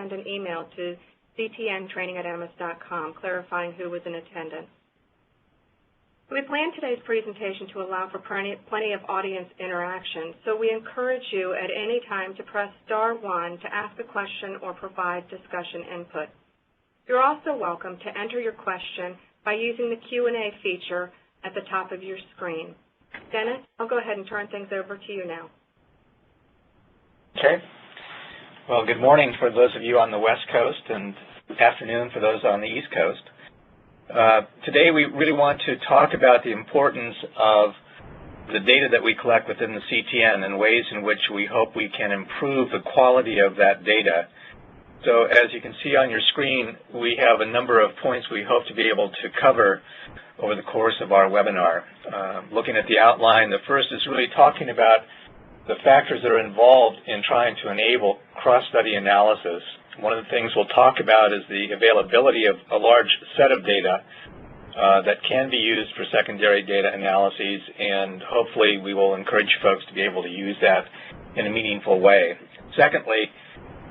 send an email to ctntraining@emmes.com clarifying who was in attendance. We planned today's presentation to allow for plenty of audience interaction, so we encourage you at any time to press *1 to ask a question or provide discussion input. You're also welcome to enter your question by using the Q&A feature at the top of your screen. Dennis, I'll go ahead and turn things over to you now. Okay. Well, good morning for those of you on the West Coast and good afternoon for those on the East Coast. Today we really want to talk about the importance of the data that we collect within the CTN and ways in which we hope we can improve the quality of that data. So as you can see on your screen, we have a number of points we hope to be able to cover over the course of our webinar. Looking at the outline, the first is really talking about the factors that are involved in trying to enable cross-study analysis. One of the things we'll talk about is the availability of a large set of data that can be used for secondary data analyses, and hopefully we will encourage folks to be able to use that in a meaningful way. Secondly,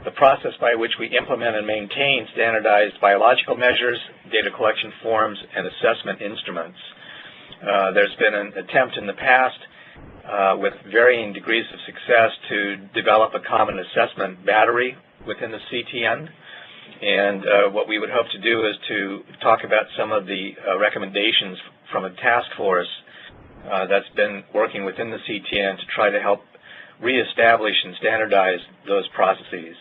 the process by which we implement and maintain standardized biological measures, data collection forms, and assessment instruments. There's been an attempt in the past with varying degrees of success to develop a common assessment battery within the CTN, and what we would hope to do is to talk about some of the recommendations from a task force that's been working within the CTN to try to help reestablish and standardize those processes.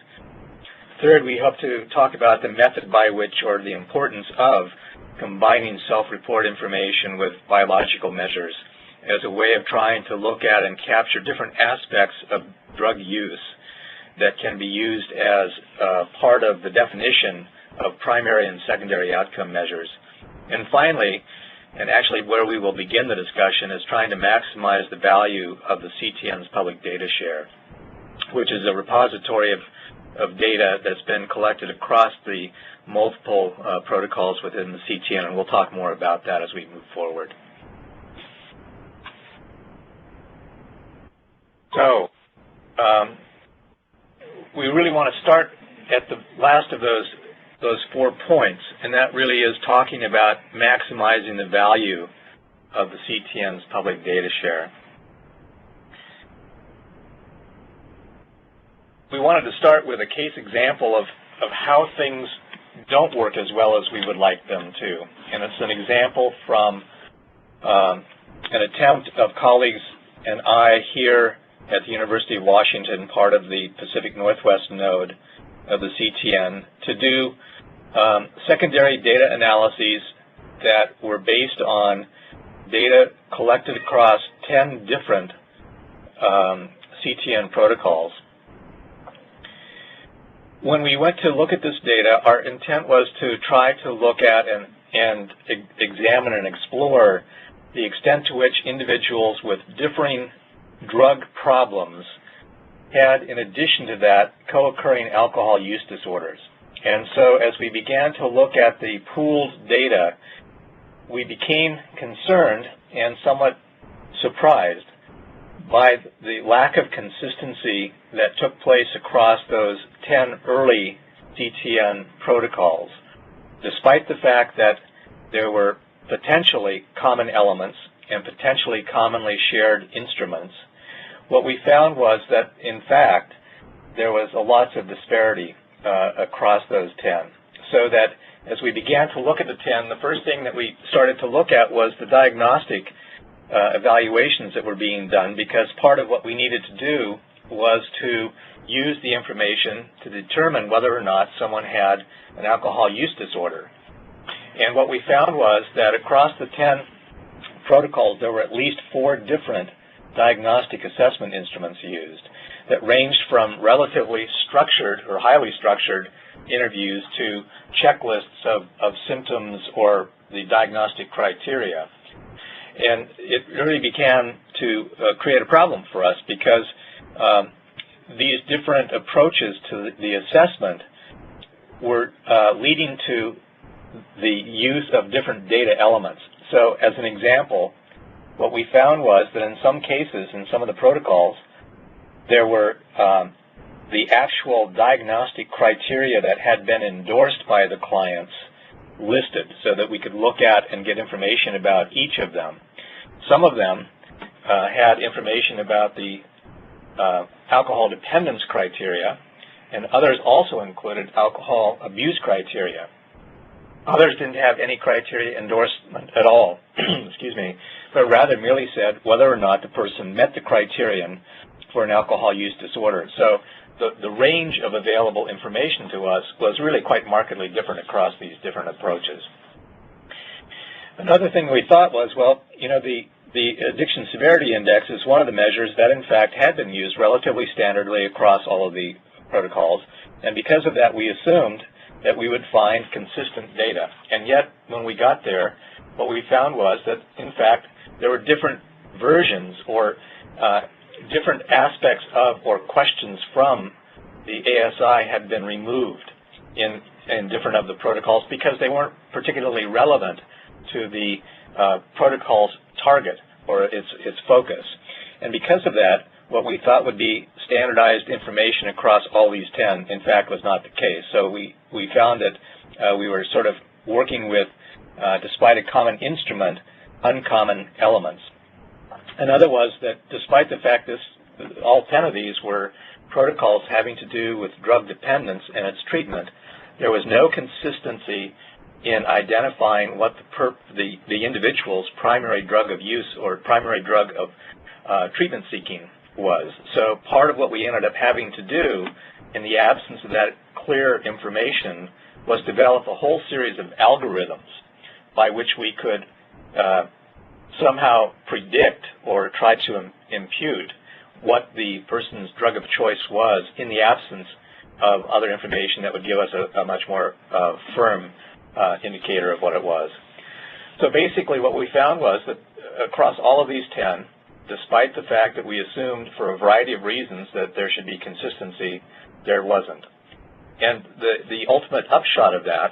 Third, we hope to talk about the method by which, or the importance of, combining self-report information with biological measures as a way of trying to look at and capture different aspects of drug use that can be used as part of the definition of primary and secondary outcome measures. And finally, and actually where we will begin the discussion, is trying to maximize the value of the CTN's Public Data Share, which is a repository of data that's been collected across the multiple protocols within the CTN, and we'll talk more about that as we move forward. So, we really want to start at the last of those 4 points, and that really is talking about maximizing the value of the CTN's Public Data Share. We wanted to start with a case example of how things don't work as well as we would like them to, and it's an example from an attempt of colleagues and I here at the University of Washington, part of the Pacific Northwest node of the CTN, to do secondary data analyses that were based on data collected across 10 different CTN protocols. When we went to look at this data, our intent was to try to look at and examine and explore the extent to which individuals with differing drug problems had, in addition to that, co-occurring alcohol use disorders. And so as we began to look at the pooled data, we became concerned and somewhat surprised by the lack of consistency that took place across those 10 early CTN protocols, despite the fact that there were potentially common elements and potentially commonly shared instruments. What we found was that, in fact, there was a lots of disparity across those 10. So that as we began to look at the 10, the first thing that we started to look at was the diagnostic evaluations that were being done, because part of what we needed to do was to use the information to determine whether or not someone had an alcohol use disorder. And what we found was that across the 10 protocols, there were at least 4 different diagnostic assessment instruments used that ranged from relatively structured or highly structured interviews to checklists of symptoms or the diagnostic criteria. And it really began to create a problem for us, because these different approaches to the assessment were leading to the use of different data elements. So as an example, what we found was that in some cases, in some of the protocols, there were the actual diagnostic criteria that had been endorsed by the clients listed so that we could look at and get information about each of them. Some of them had information about the alcohol dependence criteria, and others also included alcohol abuse criteria. Others didn't have any criteria endorsement at all, excuse me, but rather merely said whether or not the person met the criterion for an alcohol use disorder. So the range of available information to us was really quite markedly different across these different approaches. Another thing we thought was, well, you know, the Addiction Severity Index is one of the measures that, in fact, had been used relatively standardly across all of the protocols, and because of that, we assumed that we would find consistent data. And yet, when we got there, what we found was that, in fact, there were different versions or different aspects of or questions from the ASI had been removed in different of the protocols because they weren't particularly relevant to the protocol's target or its focus. And because of that, what we thought would be standardized information across all these 10, in fact, was not the case. So we found that we were sort of working with, despite a common instrument, uncommon elements. Another was that despite the fact all 10 of these were protocols having to do with drug dependence and its treatment, there was no consistency in identifying what the individual's primary drug of use or primary drug of treatment seeking was. So part of what we ended up having to do in the absence of that clear information was develop a whole series of algorithms by which we could somehow predict or try to impute what the person's drug of choice was in the absence of other information that would give us a much more firm indicator of what it was. So basically what we found was that across all of these 10, despite the fact that we assumed for a variety of reasons that there should be consistency, there wasn't. And the ultimate upshot of that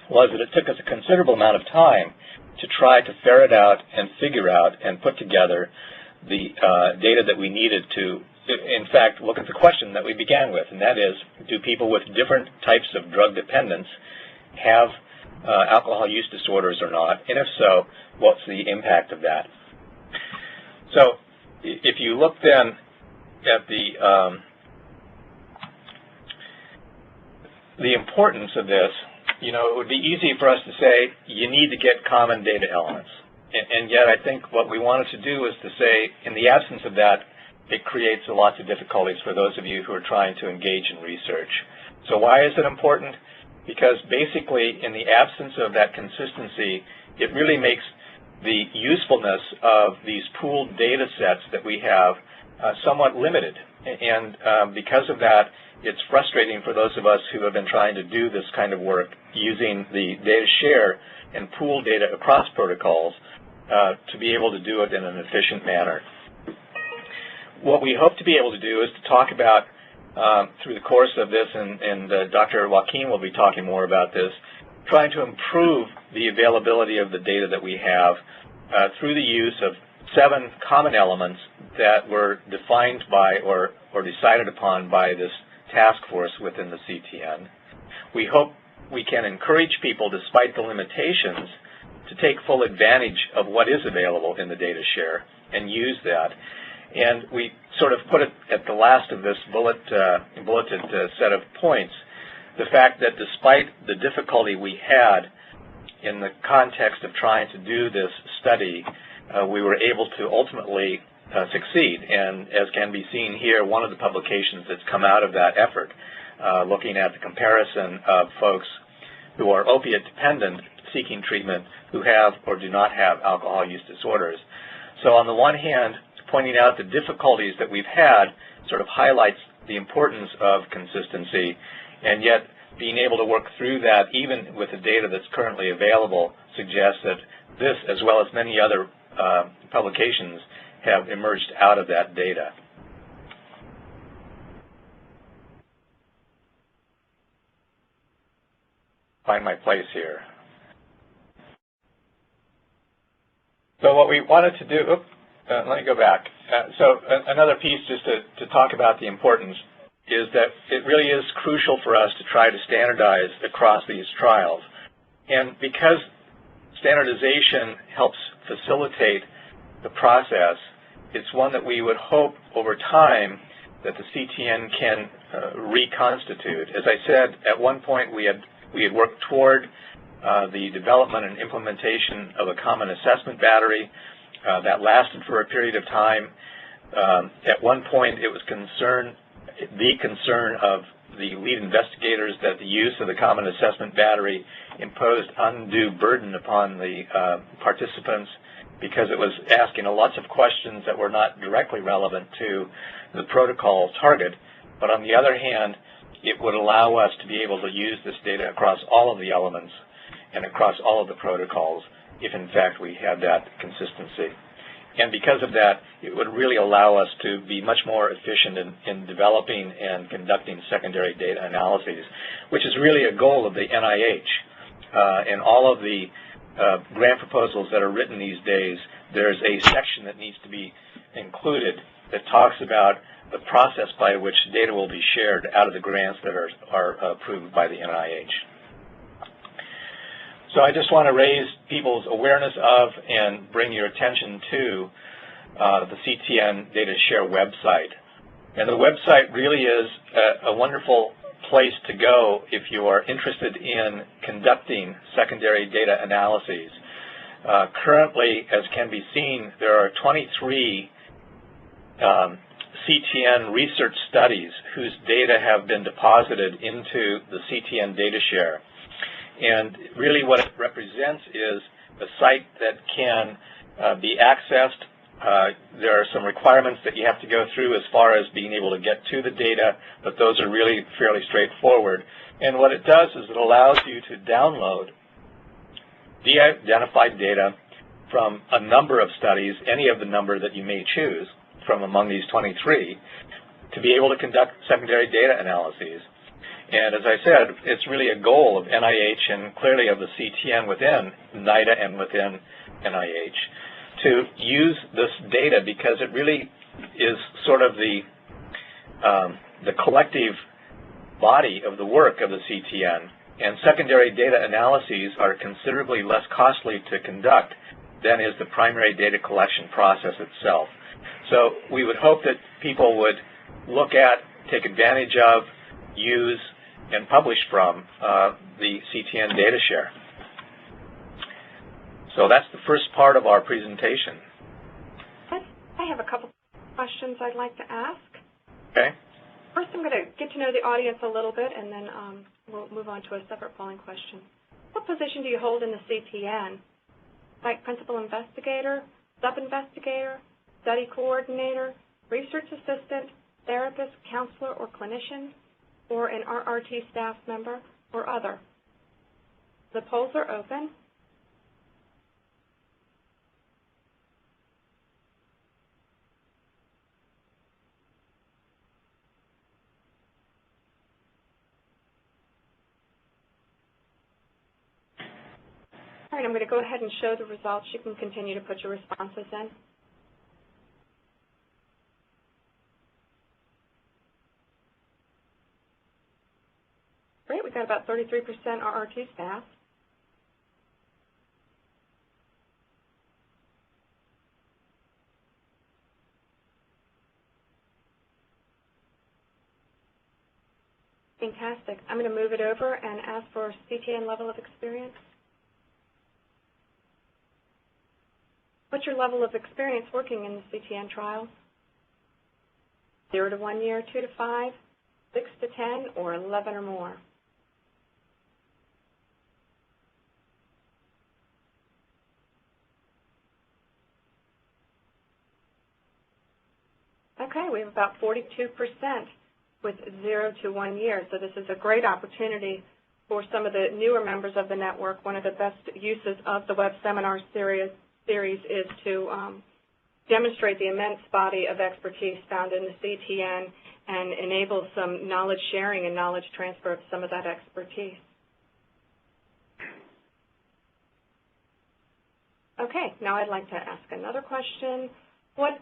was that it took us a considerable amount of time to try to ferret out and figure out and put together the data that we needed to, in fact, look at the question that we began with, and that is, do people with different types of drug dependence have alcohol use disorders or not? And if so, what's the impact of that? So if you look then at the importance of this, you know, it would be easy for us to say you need to get common data elements. And yet I think what we wanted to do is to say, in the absence of that, it creates lots of difficulties for those of you who are trying to engage in research. So why is it important? Because basically, in the absence of that consistency, it really makes the usefulness of these pooled data sets that we have somewhat limited. And because of that, it's frustrating for those of us who have been trying to do this kind of work using the data share and pool data across protocols to be able to do it in an efficient manner. What we hope to be able to do is to talk about, through the course of this, and Dr. Wakim will be talking more about this, trying to improve the availability of the data that we have through the use of 7 common elements that were defined by or decided upon by this task force within the CTN. We hope we can encourage people, despite the limitations, to take full advantage of what is available in the data share and use that. And we sort of put it at the last of this bulleted set of points, the fact that despite the difficulty we had in the context of trying to do this study, we were able to ultimately succeed. And as can be seen here, one of the publications that's come out of that effort, looking at the comparison of folks who are opiate dependent seeking treatment who have or do not have alcohol use disorders. So on the one hand, pointing out the difficulties that we've had sort of highlights the importance of consistency, and yet being able to work through that even with the data that's currently available suggests that this, as well as many other publications, have emerged out of that data. Find my place here. So what we wanted to do, let me go back. So another piece just to talk about the importance is that it really is crucial for us to try to standardize across these trials. And because standardization helps facilitate the process, it's one that we would hope over time that the CTN can reconstitute. As I said, at one point we had worked toward the development and implementation of a common assessment battery that lasted for a period of time. At one point it was the concern of the lead investigators that the use of the common assessment battery imposed undue burden upon the participants because it was asking lots of questions that were not directly relevant to the protocol target. But on the other hand, it would allow us to be able to use this data across all of the elements and across all of the protocols if in fact we had that consistency. And because of that, it would really allow us to be much more efficient in developing and conducting secondary data analyses, which is really a goal of the NIH. In all of the grant proposals that are written these days, there's a section that needs to be included that talks about the process by which data will be shared out of the grants that are approved by the NIH. So I just want to raise people's awareness of and bring your attention to the CTN Data Share website. And the website really is a wonderful place to go if you are interested in conducting secondary data analyses. Currently, as can be seen, there are 23 CTN research studies whose data have been deposited into the CTN Data Share. And really what it represents is a site that can be accessed. There are some requirements that you have to go through as far as being able to get to the data, but those are really fairly straightforward. And what it does is it allows you to download de-identified data from a number of studies, any of the number that you may choose from among these 23, to be able to conduct secondary data analyses. And as I said, it's really a goal of NIH and clearly of the CTN within NIDA and within NIH to use this data because it really is sort of the collective body of the work of the CTN. And secondary data analyses are considerably less costly to conduct than is the primary data collection process itself. So we would hope that people would look at, take advantage of, use, and publish from the CTN Data Share. So that's the first part of our presentation. I have a couple questions I'd like to ask. Okay. First, I'm going to get to know the audience a little bit, and then we'll move on to a separate polling question. What position do you hold in the CTN? Like principal investigator, sub-investigator, study coordinator, research assistant, therapist, counselor, or clinician, or an RRT staff member, or other? The polls are open. All right, I'm going to go ahead and show the results. You can continue to put your responses in. Great, we've got about 33% RRT staff. Fantastic. I'm going to move it over and ask for CTN level of experience. What's your level of experience working in the CTN trials? 0 to 1 year, 2 to 5, 6 to 10, or 11 or more? Okay, we have about 42% with 0 to 1 year, so this is a great opportunity for some of the newer members of the network. One of the best uses of the web seminar series is to demonstrate the immense body of expertise found in the CTN and enable some knowledge sharing and knowledge transfer of some of that expertise. Okay, now I'd like to ask another question. What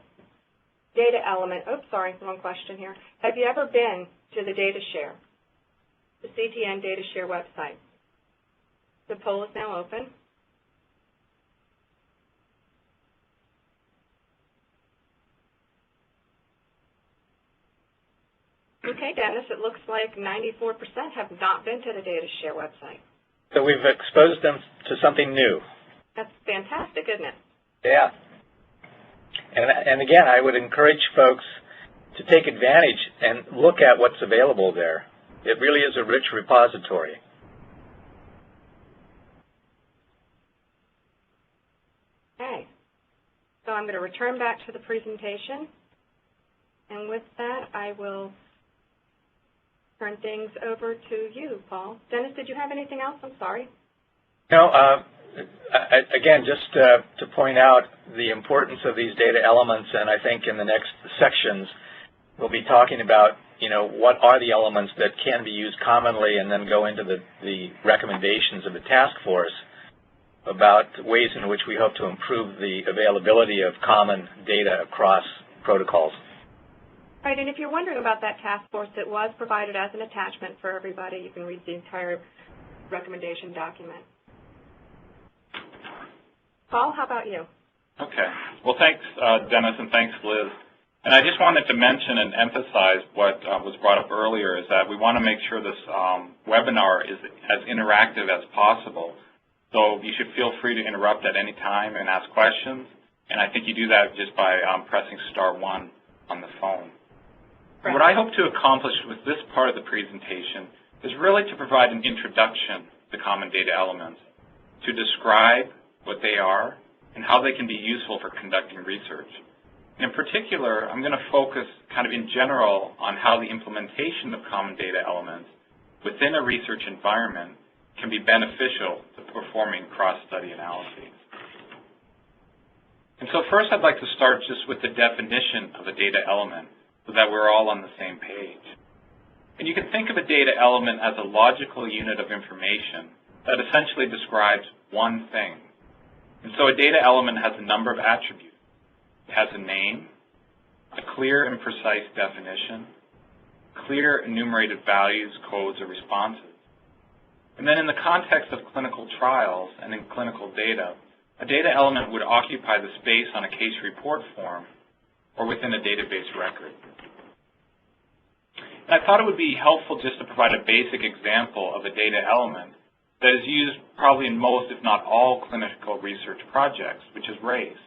data element, oops, sorry, wrong question here. Have you ever been to the data share, the CTN Data Share website? The poll is now open. Okay, Dennis, it looks like 94% have not been to the data share website. So we've exposed them to something new. That's fantastic, isn't it? Yeah. And again, I would encourage folks to take advantage and look at what's available there. It really is a rich repository. Okay. So I'm going to return back to the presentation. And with that, I will turn things over to you, Paul. Dennis, did you have anything else? I'm sorry. No, again, just to point out the importance of these data elements, and I think in the next sections we'll be talking about, what are the elements that can be used commonly, and then go into the recommendations of the task force about ways in which we hope to improve the availability of common data across protocols. Right, and if you're wondering about that task force, it was provided as an attachment for everybody. You can read the entire recommendation document. Paul, how about you? Okay. Well, thanks, Dennis, and thanks, Liz. And I just wanted to mention and emphasize what was brought up earlier, is that we want to make sure this webinar is as interactive as possible. So you should feel free to interrupt at any time and ask questions. And I think you do that just by pressing *1 on the phone. And what I hope to accomplish with this part of the presentation is really to provide an introduction to common data elements, to describe what they are and how they can be useful for conducting research. In particular, I'm going to focus kind of in general on how the implementation of common data elements within a research environment can be beneficial to performing cross-study analyses. And so first I'd like to start just with the definition of a data element so that we're all on the same page. And you can think of a data element as a logical unit of information that essentially describes one thing. And so a data element has a number of attributes. It has a name, a clear and precise definition, clear enumerated values, codes, or responses. And then in the context of clinical trials and in clinical data, a data element would occupy the space on a case report form or within a database record. And I thought it would be helpful just to provide a basic example of a data element that is used probably in most, if not all, clinical research projects, which is race.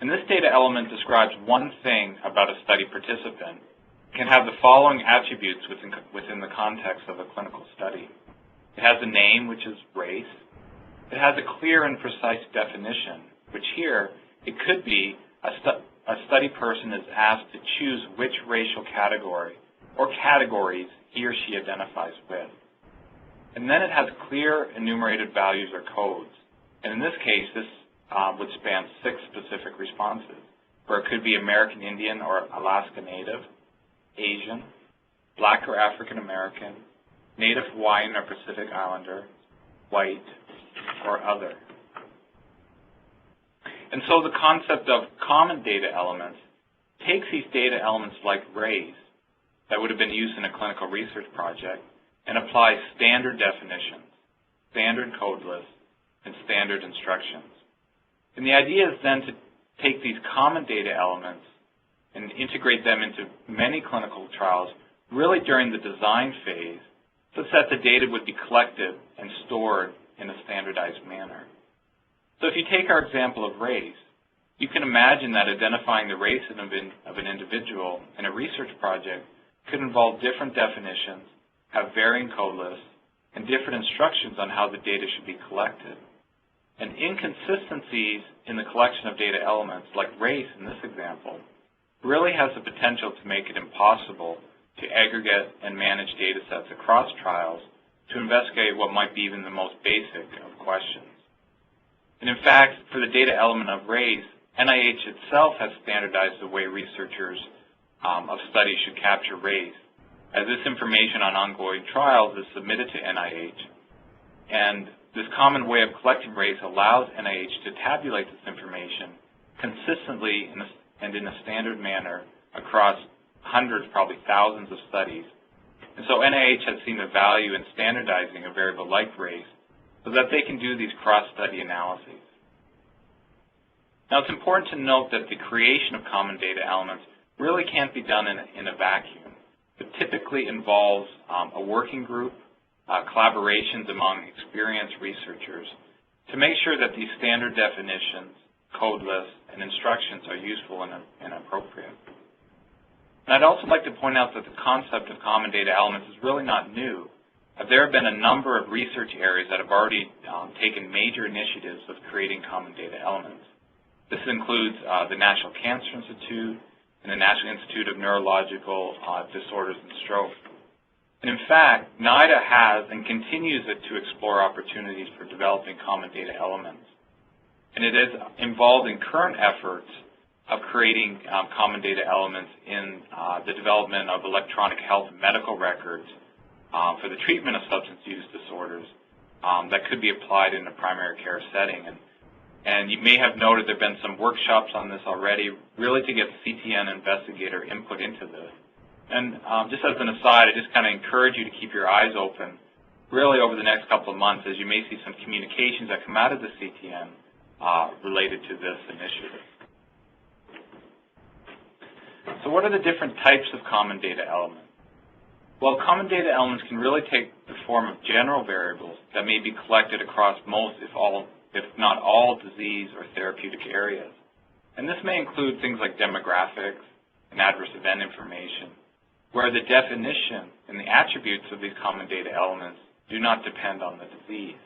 And this data element describes one thing about a study participant. It can have the following attributes within the context of a clinical study. It has a name, which is race. It has a clear and precise definition, which here, it could be a study person is asked to choose which racial category or categories he or she identifies with. And then it has clear enumerated values or codes. And in this case, this would span 6 specific responses, where it could be American Indian or Alaska Native, Asian, Black or African American, Native Hawaiian or Pacific Islander, white, or other. And so the concept of common data elements takes these data elements like race that would have been used in a clinical research project and applies standard definitions, standard code lists, and standard instructions. And the idea is then to take these common data elements and integrate them into many clinical trials really during the design phase such that the data would be collected and stored in a standardized manner. So if you take our example of race, you can imagine that identifying the race of an individual in a research project could involve different definitions, have varying code lists, and different instructions on how the data should be collected. And inconsistencies in the collection of data elements, like race in this example, really has the potential to make it impossible to aggregate and manage data sets across trials to investigate what might be even the most basic of questions. And in fact, for the data element of race, NIH itself has standardized the way researchers of studies should capture race, as this information on ongoing trials is submitted to NIH. And this common way of collecting race allows NIH to tabulate this information consistently and in a standard manner across hundreds, probably thousands of studies. And so NIH has seen the value in standardizing a variable like race so that they can do these cross-study analyses. Now, it's important to note that the creation of common data elements really can't be done in a vacuum. It typically involves a working group, collaborations among experienced researchers to make sure that these standard definitions, code lists, and instructions are useful and appropriate. And I'd also like to point out that the concept of common data elements is really not new. There have been a number of research areas that have already taken major initiatives of creating common data elements. This includes the National Cancer Institute and the National Institute of Neurological Disorders and Stroke. And in fact, NIDA has and continues to explore opportunities for developing common data elements. And it is involved in current efforts of creating common data elements in the development of electronic health and medical records for the treatment of substance use disorders that could be applied in a primary care setting. And you may have noted there have been some workshops on this already, really to get CTN investigator input into this. And just as an aside, I just kind of encourage you to keep your eyes open really over the next couple of months, as you may see some communications that come out of the CTN related to this initiative. So what are the different types of common data elements? Well, common data elements can really take the form of general variables that may be collected across most, if not all, disease or therapeutic areas. And this may include things like demographics and adverse event information, where the definition and the attributes of these common data elements do not depend on the disease.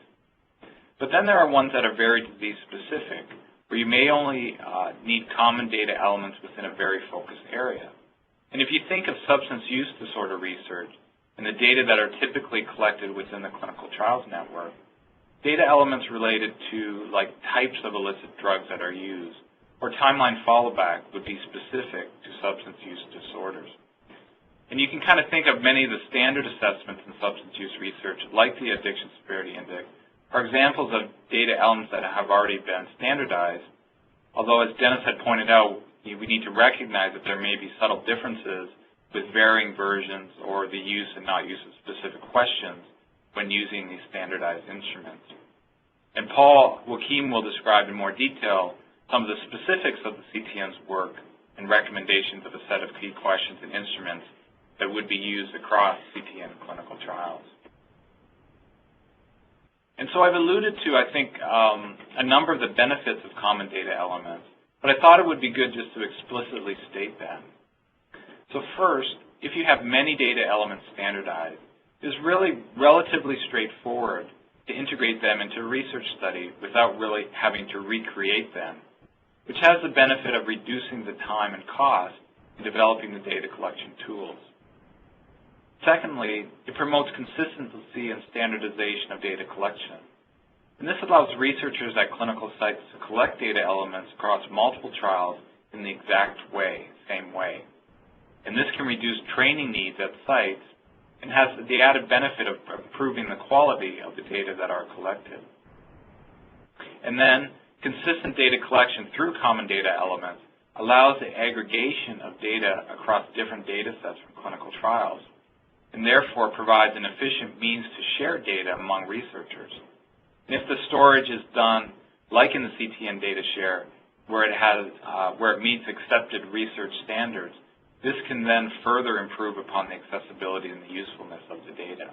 But then there are ones that are very disease-specific, where you may only need common data elements within a very focused area. And if you think of substance use disorder research and the data that are typically collected within the clinical trials network, data elements related to like types of illicit drugs that are used or timeline followback would be specific to substance use disorders. And you can kind of think of many of the standard assessments in substance use research, like the Addiction Severity Index, are examples of data elements that have already been standardized, although as Dennis had pointed out, we need to recognize that there may be subtle differences with varying versions or the use and not use of specific questions when using these standardized instruments. And Wakim will describe in more detail some of the specifics of the CTN's work and recommendations of a set of key questions and instruments that would be used across CTN clinical trials. And so I've alluded to, I think, a number of the benefits of common data elements, but I thought it would be good just to explicitly state them. So first, if you have many data elements standardized, it is really relatively straightforward to integrate them into a research study without really having to recreate them, which has the benefit of reducing the time and cost in developing the data collection tools. Secondly, it promotes consistency and standardization of data collection. And this allows researchers at clinical sites to collect data elements across multiple trials in the exact same way. And this can reduce training needs at sites and has the added benefit of improving the quality of the data that are collected. And then, consistent data collection through common data elements allows the aggregation of data across different data sets from clinical trials, and therefore provides an efficient means to share data among researchers. And if the storage is done, like in the CTN Data Share, where it meets accepted research standards, this can then further improve upon the accessibility and the usefulness of the data.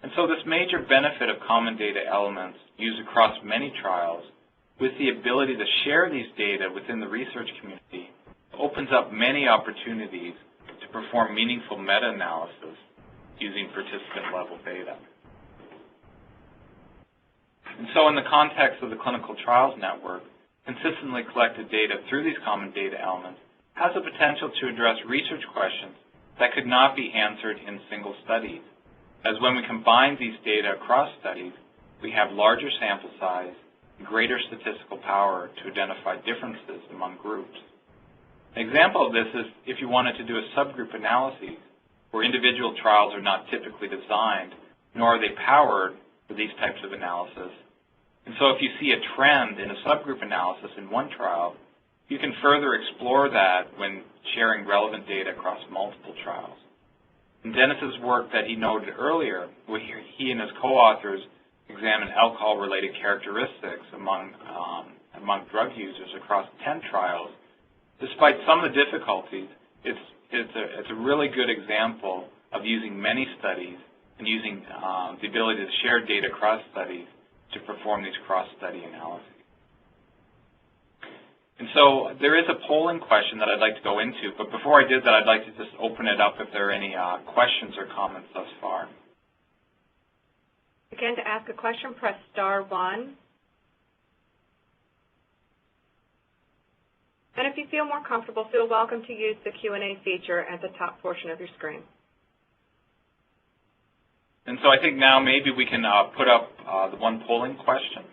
And so this major benefit of common data elements used across many trials, with the ability to share these data within the research community, opens up many opportunities to perform meaningful meta-analysis using participant-level data. And so in the context of the clinical trials network, consistently collected data through these common data elements has the potential to address research questions that could not be answered in single studies, as when we combine these data across studies, we have larger sample size and greater statistical power to identify differences among groups. An example of this is if you wanted to do a subgroup analysis where individual trials are not typically designed, nor are they powered for these types of analysis. And so if you see a trend in a subgroup analysis in one trial, You can further explore that when sharing relevant data across multiple trials. In Dennis's work that he noted earlier, where he and his co-authors examined alcohol-related characteristics among drug users across 10 trials, despite some of the difficulties, it's a really good example of using many studies and using the ability to share data across studies to perform these cross-study analyses. And so there is a polling question that I'd like to go into, but before I did that, I'd like to just open it up if there are any questions or comments thus far. Again, to ask a question, press *1. And if you feel more comfortable, feel welcome to use the Q&A feature at the top portion of your screen. And so I think now maybe we can put up the one polling question.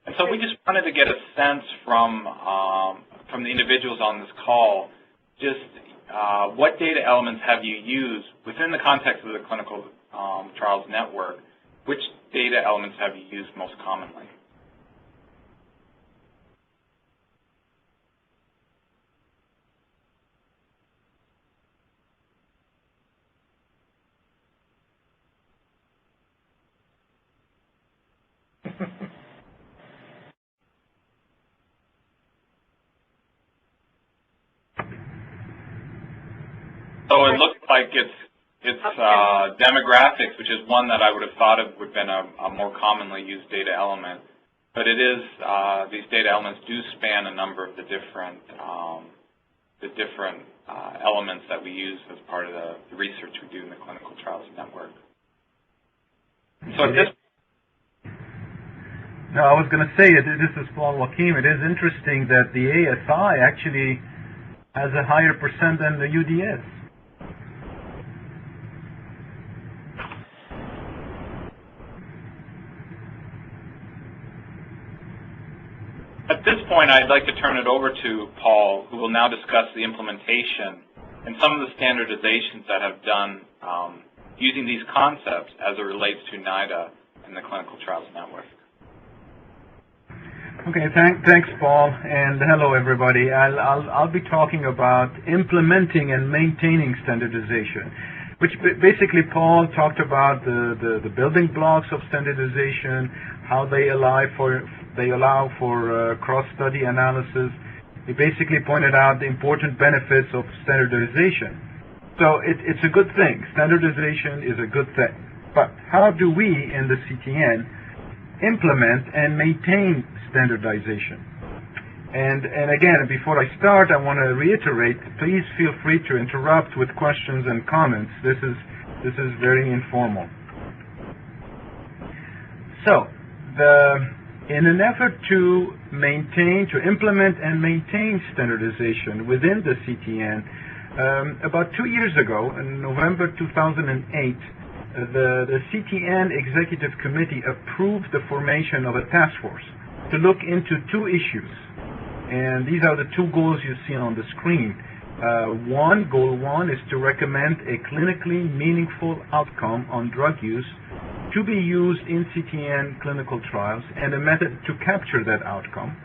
And so we just wanted to get a sense from the individuals on this call, just what data elements have you used within the context of the clinical trials network? Which data elements have you used most commonly? So it looks like it's demographics, which is one that I would have thought of would have been a more commonly used data element. But it is, these data elements do span a number of the different elements that we use as part of the research we do in the Clinical Trials Network. So at this No, I was going to say, this is Paul Wakim. It is interesting that the ASI actually has a higher percent than the UDS. At this point, I'd like to turn it over to Paul, who will now discuss the implementation and some of the standardizations that have done using these concepts as it relates to NIDA and the Clinical Trials Network. Okay, thanks, Paul, and hello, everybody. I'll be talking about implementing and maintaining standardization, which basically Paul talked about the building blocks of standardization, how they allow for cross-study analysis. He basically pointed out the important benefits of standardization. So it's a good thing. Standardization is a good thing. But how do we in the CTN implement and maintain standardization? And again, before I start, I want to reiterate, please feel free to interrupt with questions and comments. This is very informal. So, in an effort to implement and maintain standardization within the CTN, about 2 years ago, in November 2008, the CTN Executive Committee approved the formation of a task force to look into two issues. And these are the two goals you see on the screen. Goal one is to recommend a clinically meaningful outcome on drug use to be used in CTN clinical trials and a method to capture that outcome.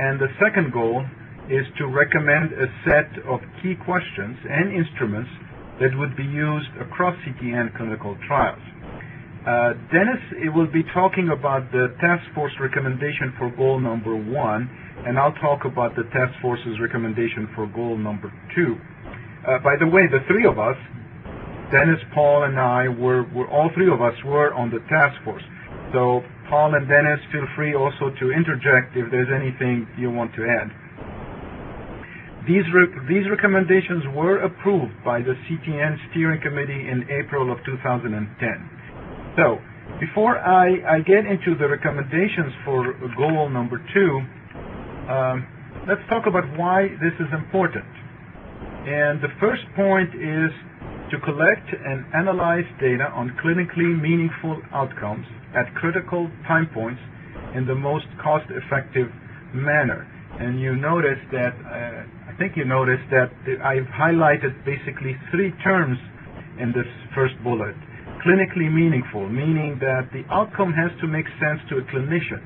And the second goal is to recommend a set of key questions and instruments that would be used across CTN clinical trials. Dennis will be talking about the task force recommendation for goal number 1, and I'll talk about the task force's recommendation for goal number 2. By the way, the three of us, Dennis, Paul, and I, all three of us were on the task force. So Paul and Dennis, feel free also to interject if there's anything you want to add. These recommendations were approved by the CTN Steering Committee in April of 2010. So, before I get into the recommendations for goal number 2, let's talk about why this is important. And the first point is to collect and analyze data on clinically meaningful outcomes at critical time points in the most cost-effective manner. And you notice that, I think you noticed that I've highlighted basically 3 terms in this first bullet. Clinically meaningful, meaning that the outcome has to make sense to a clinician.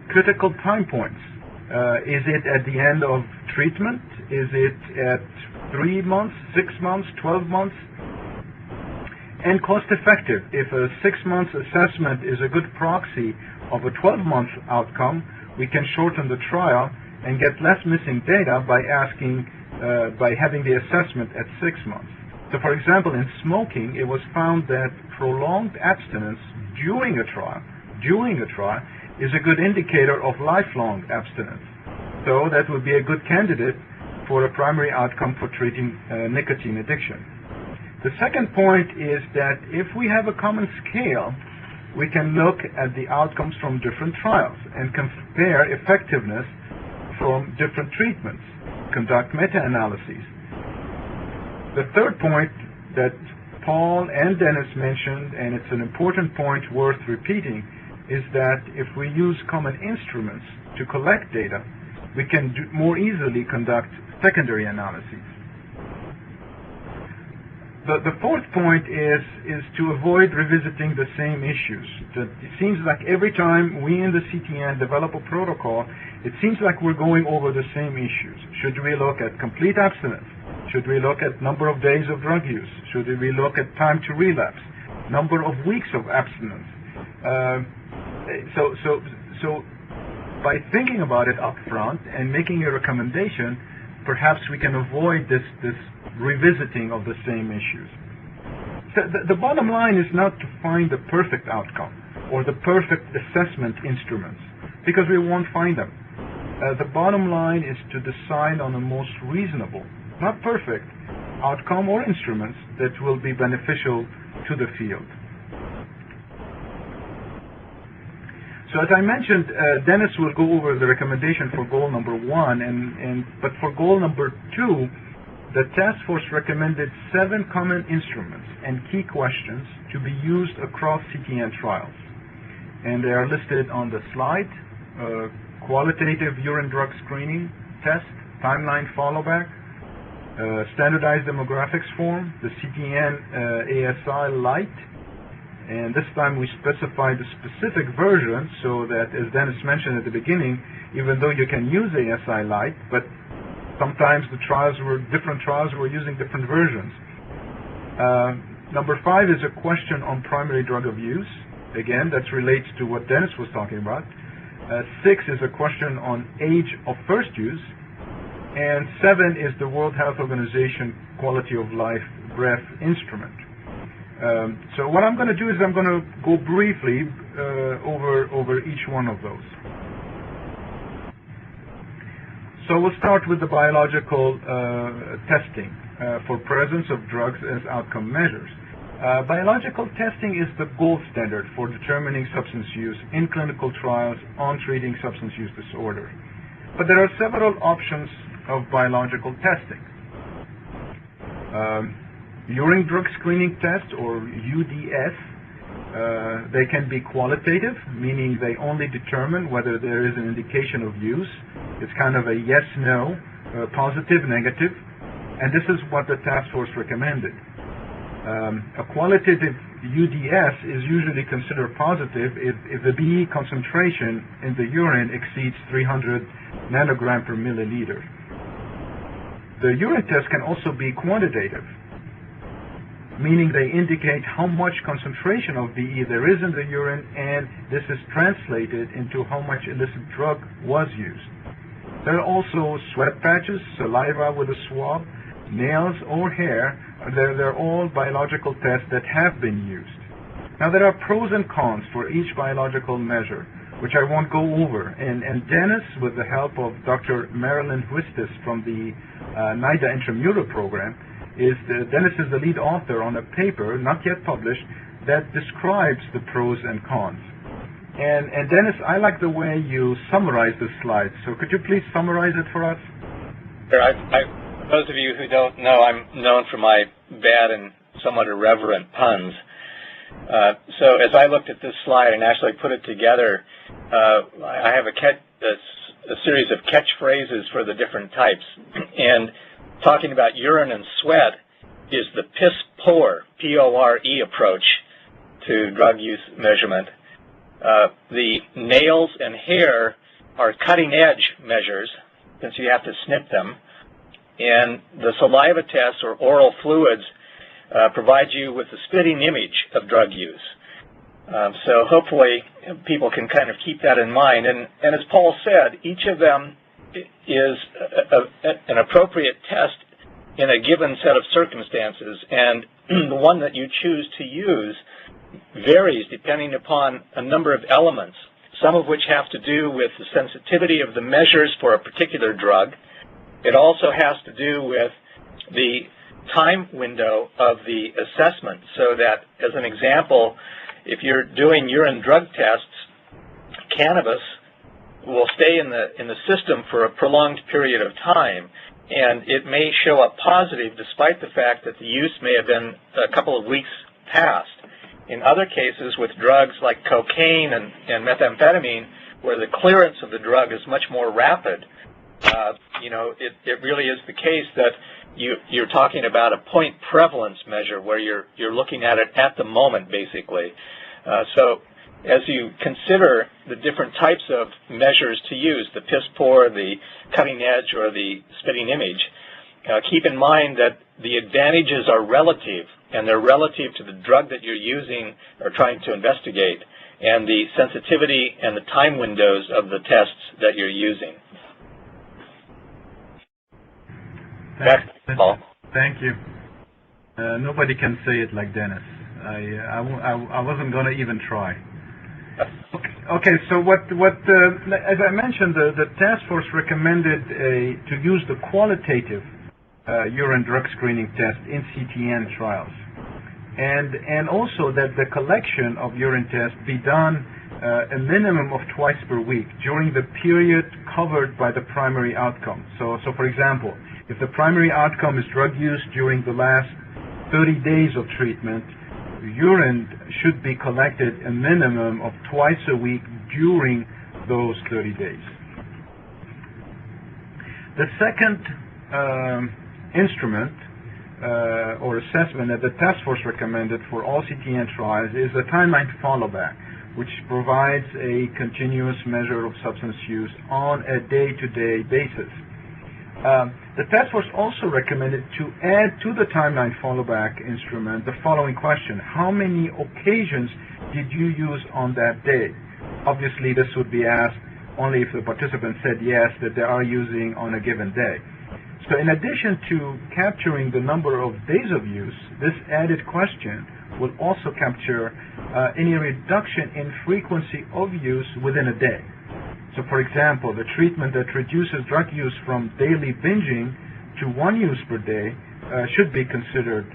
Critical time points, Is it at the end of treatment? Is it at 3 months, 6 months, 12 months? And cost effective. If a 6-month assessment is a good proxy of a 12-month outcome, we can shorten the trial and get less missing data by having the assessment at 6 months. So for example, in smoking, it was found that prolonged abstinence during a trial is a good indicator of lifelong abstinence. So that would be a good candidate for a primary outcome for treating nicotine addiction. The second point is that if we have a common scale, we can look at the outcomes from different trials and compare effectiveness from different treatments, conduct meta-analyses. The third point that Paul and Dennis mentioned, and it's an important point worth repeating, is that if we use common instruments to collect data, we can more easily conduct secondary analyses. The fourth point is to avoid revisiting the same issues. It seems like every time we in the CTN develop a protocol, it seems like we're going over the same issues. Should we look at complete abstinence? Should we look at number of days of drug use? Should we look at time to relapse? Number of weeks of abstinence? So by thinking about it up front and making a recommendation, perhaps we can avoid this revisiting of the same issues. So the bottom line is not to find the perfect outcome or the perfect assessment instruments, because we won't find them. The bottom line is to decide on the most reasonable, not perfect, outcome or instruments that will be beneficial to the field. So as I mentioned, Dennis will go over the recommendation for goal number 1, but for goal number 2, the task force recommended 7 common instruments and key questions to be used across CTN trials. And they are listed on the slide: qualitative urine drug screening test, timeline Followback, standardized demographics form, the CTN ASI Lite, and this time we specified the specific version so that, as Dennis mentioned at the beginning, even though you can use ASI Lite, but sometimes different trials were using different versions. Number 5 is a question on primary drug abuse. Again, that relates to what Dennis was talking about. 6 is a question on age of first use. And 7 is the World Health Organization Quality of Life BREF instrument. So what I'm going to do is I'm going to go briefly over each one of those. So we'll start with the biological testing for presence of drugs as outcome measures. Biological testing is the gold standard for determining substance use in clinical trials on treating substance use disorder. But there are several options of biological testing. Urine drug screening test, or UDS, they can be qualitative, meaning they only determine whether there is an indication of use. It's kind of a yes-no, positive, negative, and this is what the task force recommended. A qualitative UDS is usually considered positive if the BE concentration in the urine exceeds 300 nanogram per milliliter. The urine test can also be quantitative, meaning they indicate how much concentration of BE there is in the urine, and this is translated into how much illicit drug was used. There are also sweat patches, saliva with a swab, nails or hair. They're all biological tests that have been used. Now there are pros and cons for each biological measure, which I won't go over. And Dennis, with the help of Dr. Marilyn Huistis from the NIDA intramural program, Dennis is the lead author on a paper, not yet published, that describes the pros and cons. And Dennis, I like the way you summarize the slides. So could you please summarize it for us? Sure. Those of you who don't know, I'm known for my bad and somewhat irreverent puns. So as I looked at this slide and actually put it together, I have a series of catchphrases for the different types. And talking about urine and sweat is the piss-poor, P-O-R-E approach to drug use measurement. The nails and hair are cutting-edge measures, since you have to snip them, and the saliva test or oral fluids provide you with a spitting image of drug use. So hopefully people can kind of keep that in mind. And as Paul said, each of them is an appropriate test in a given set of circumstances, and the one that you choose to use varies depending upon a number of elements, some of which have to do with the sensitivity of the measures for a particular drug. It also has to do with the time window of the assessment, so that, as an example, if you're doing urine drug tests, cannabis will stay in the system for a prolonged period of time, and it may show up positive despite the fact that the use may have been a couple of weeks past. In other cases, with drugs like cocaine and methamphetamine, where the clearance of the drug is much more rapid, it really is the case that you're talking about a point prevalence measure where you're looking at it at the moment, basically. So as you consider the different types of measures to use, the piss pour, the cutting edge, or the spitting image, keep in mind that the advantages are relative, and they're relative to the drug that you're using or trying to investigate, and the sensitivity and the time windows of the tests that you're using. Paul. Thank you. Nobody can say it like Dennis. I wasn't going to even try. Okay, so as I mentioned, the task force recommended to use the qualitative urine drug screening test in CTN trials, and also that the collection of urine tests be done a minimum of twice per week during the period covered by the primary outcome. So for example, if the primary outcome is drug use during the last 30 days of treatment, urine should be collected a minimum of twice a week during those 30 days. The second instrument or assessment that the task force recommended for all CTN trials is a timeline Followback, which provides a continuous measure of substance use on a day-to-day basis. The task force also recommended to add to the timeline Followback instrument the following question: how many occasions did you use on that day? Obviously, this would be asked only if the participant said yes, that they are using on a given day. So in addition to capturing the number of days of use, this added question will also capture any reduction in frequency of use within a day. So for example, the treatment that reduces drug use from daily binging to 1 use per day should be considered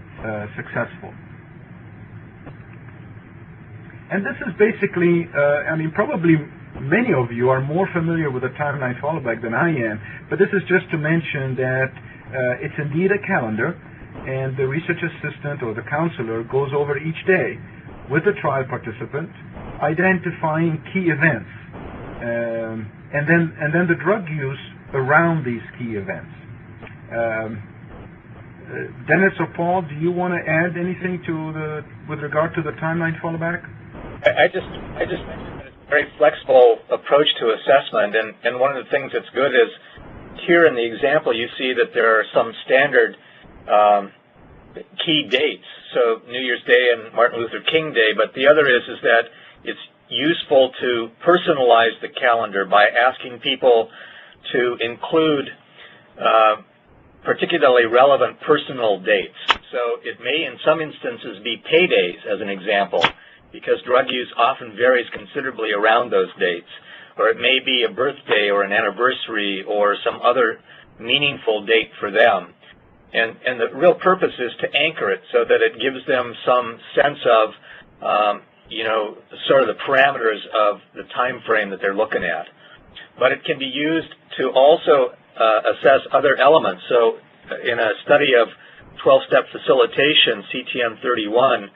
successful. And this is basically, probably many of you are more familiar with the timeline Followback than I am, but this is just to mention that it's indeed a calendar, and the research assistant or the counselor goes over each day with the trial participant, identifying key events, and then the drug use around these key events. Dennis or Paul, do you want to add anything with regard to the timeline Followback? I just mentioned that it's a very flexible approach to assessment, and one of the things that's good is here in the example you see that there are some standard key dates, so New Year's Day and Martin Luther King Day, but the other is that it's useful to personalize the calendar by asking people to include particularly relevant personal dates. So it may in some instances be paydays, as an example, because drug use often varies considerably around those dates. Or it may be a birthday or an anniversary or some other meaningful date for them. And the real purpose is to anchor it so that it gives them some sense of, sort of the parameters of the time frame that they're looking at. But it can be used to also assess other elements. So in a study of 12-step facilitation, CTN 31,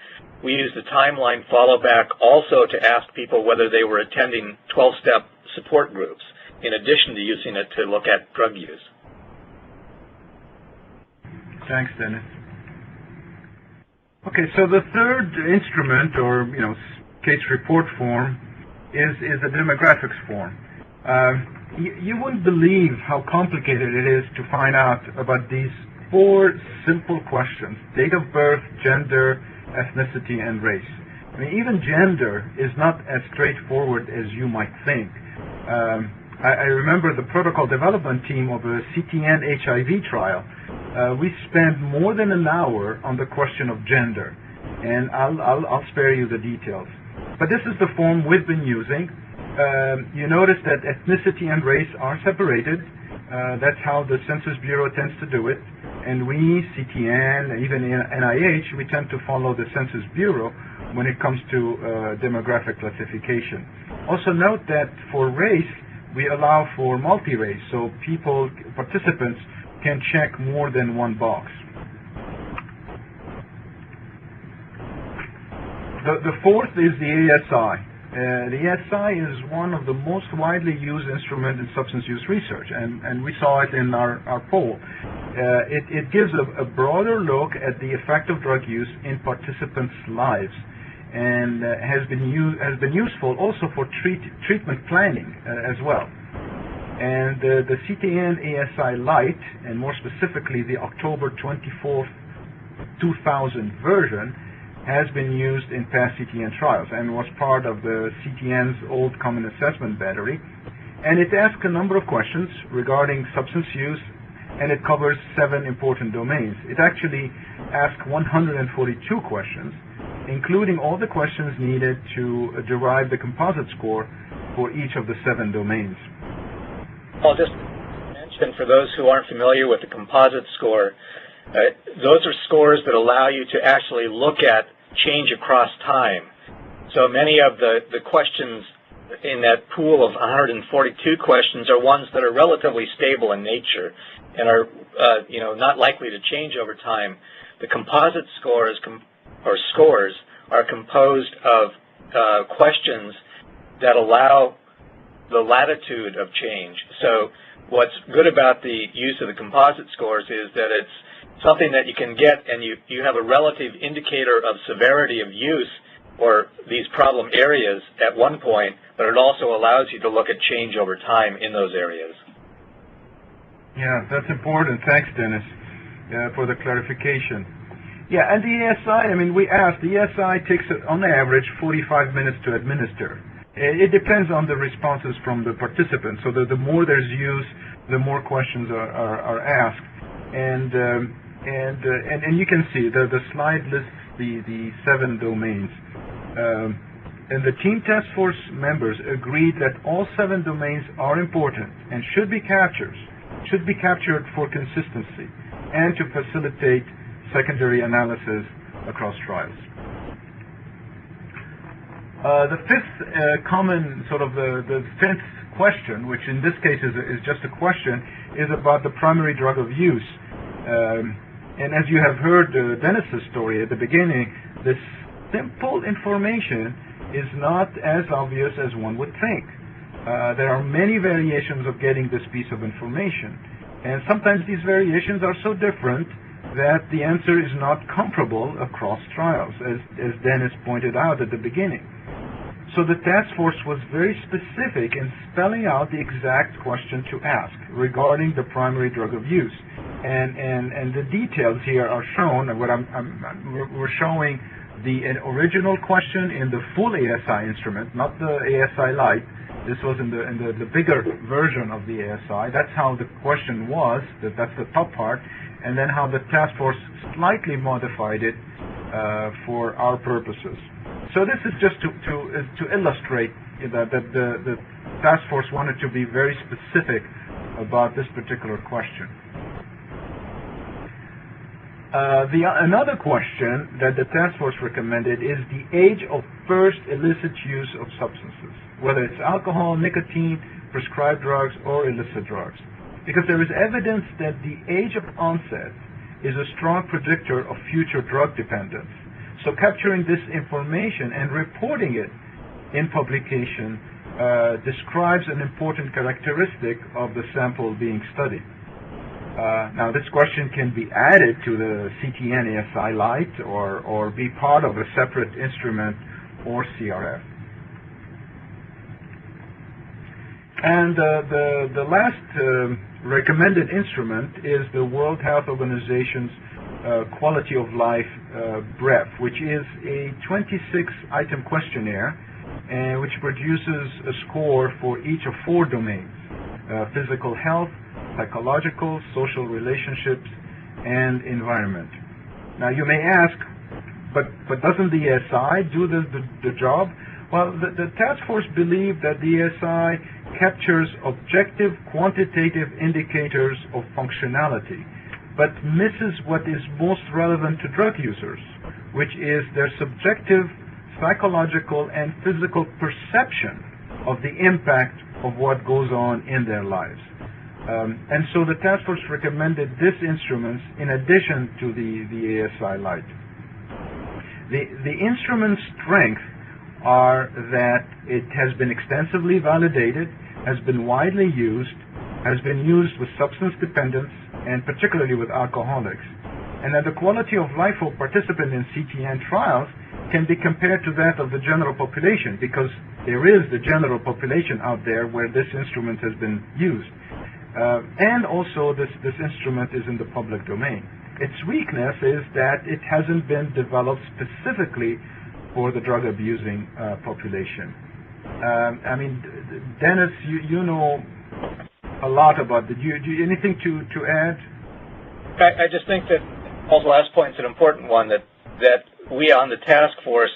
we used a timeline Followback also to ask people whether they were attending 12-step support groups, in addition to using it to look at drug use. Thanks, Dennis. Okay, so the third instrument, or case report form, is the demographics form. You wouldn't believe how complicated it is to find out about these 4 simple questions: date of birth, gender, ethnicity, and race. I mean, even gender is not as straightforward as you might think. I remember the protocol development team of a CTN HIV trial. We spent more than an hour on the question of gender, and I'll spare you the details. But this is the form we've been using. You notice that ethnicity and race are separated. That's how the Census Bureau tends to do it. And we, CTN, even NIH, we tend to follow the Census Bureau when it comes to demographic classification. Also note that for race, we allow for multi-race, so participants can check more than one box. The fourth is the ASI. The ASI is one of the most widely used instruments in substance use research, and we saw it in our poll. It gives a broader look at the effect of drug use in participants' lives, and has been useful also for treatment planning as well. And the CTN ASI Lite, and more specifically the October 24th, 2000 version, has been used in past CTN trials and was part of the CTN's old Common Assessment Battery. And it asks a number of questions regarding substance use, and it covers 7 important domains. It actually asks 142 questions, including all the questions needed to derive the composite score for each of the 7 domains. I'll just mention, for those who aren't familiar with the composite score, those are scores that allow you to actually look at change across time. So many of the questions in that pool of 142 questions are ones that are relatively stable in nature and are not likely to change over time. The composite scores are composed of questions that allow the latitude of change. So what's good about the use of the composite scores is that it's something that you can get, and you have a relative indicator of severity of use or these problem areas at one point, but it also allows you to look at change over time in those areas. Yeah, that's important. Thanks, Dennis, for the clarification. Yeah, and the ASI, I mean, we asked, the ASI takes, on average, 45 minutes to administer. It depends on the responses from the participants. So the more there's use, the more questions are asked. And you can see the slide lists the 7 domains. And the team task force members agreed that all 7 domains are important and should be captured for consistency and to facilitate secondary analysis across trials. The fifth common, sort of the fifth question, which in this case is just a question, is about the primary drug of use. And as you have heard Dennis's story at the beginning, this simple information is not as obvious as one would think. There are many variations of getting this piece of information, and sometimes these variations are so different that the answer is not comparable across trials, as Dennis pointed out at the beginning. So the task force was very specific in spelling out the exact question to ask regarding the primary drug of use. And the details here are shown. We're showing the original question in the full ASI instrument, not the ASI Lite. This was in the bigger version of the ASI. That's how the question was. That's the top part. And then how the task force slightly modified it for our purposes. So this is just to illustrate that the task force wanted to be very specific about this particular question. Another question that the task force recommended is the age of first illicit use of substances, whether it's alcohol, nicotine, prescribed drugs, or illicit drugs, because there is evidence that the age of onset is a strong predictor of future drug dependence. So capturing this information and reporting it in publication describes an important characteristic of the sample being studied. Now, this question can be added to the CTN ASI Lite or be part of a separate instrument or CRF. And the last recommended instrument is the World Health Organization's Quality of Life BREF, which is a 26-item questionnaire which produces a score for each of 4 domains: physical health, psychological, social relationships, and environment. Now you may ask, but doesn't the ESI do the job? Well, the task force believed that the ESI captures objective quantitative indicators of functionality, but misses what is most relevant to drug users, which is their subjective psychological and physical perception of the impact of what goes on in their lives. And so the task force recommended this instrument in addition to the ASI Lite. The instrument's strengths are that it has been extensively validated, has been widely used, has been used with substance dependence, and particularly with alcoholics, and that the quality of life of participants in CTN trials can be compared to that of the general population, because there is the general population out there where this instrument has been used. And also this instrument is in the public domain. Its weakness is that it hasn't been developed specifically for the drug-abusing population. I mean, Dennis, you know a lot about it. Do you anything to add? I just think that Paul's last point is an important one, that we on the task force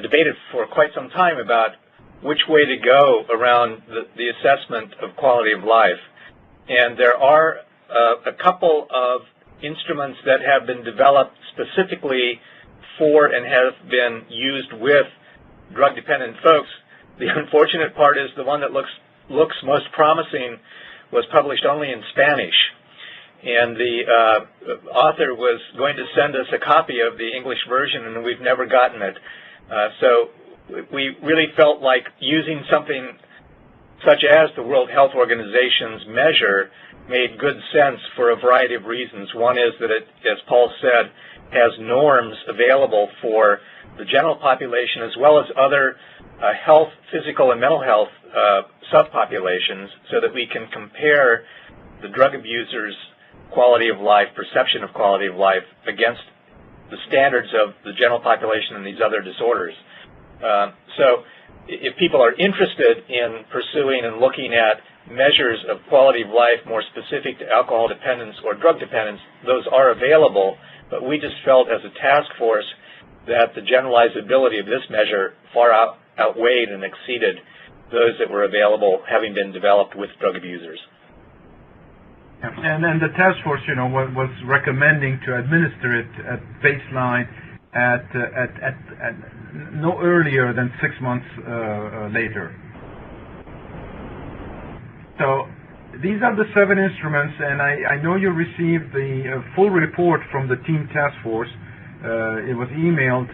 debated for quite some time about which way to go around the assessment of quality of life. And there are a couple of instruments that have been developed specifically for and have been used with drug-dependent folks. The unfortunate part is the one that looks most promising was published only in Spanish. And the author was going to send us a copy of the English version, and we've never gotten it. So we really felt like using something such as the World Health Organization's measure made good sense for a variety of reasons. One is that it, as Paul said, has norms available for the general population as well as other health, physical, and mental health subpopulations, so that we can compare the drug abusers' quality of life, perception of quality of life, against the standards of the general population and these other disorders. So if people are interested in pursuing and looking at measures of quality of life more specific to alcohol dependence or drug dependence, those are available, but we just felt as a task force that the generalizability of this measure far outweighed and exceeded those that were available, having been developed with drug abusers. And then the task force, was recommending to administer it at baseline at no earlier than 6 months later. So these are the 7 instruments, and I know you received the full report from the team task force. It was emailed,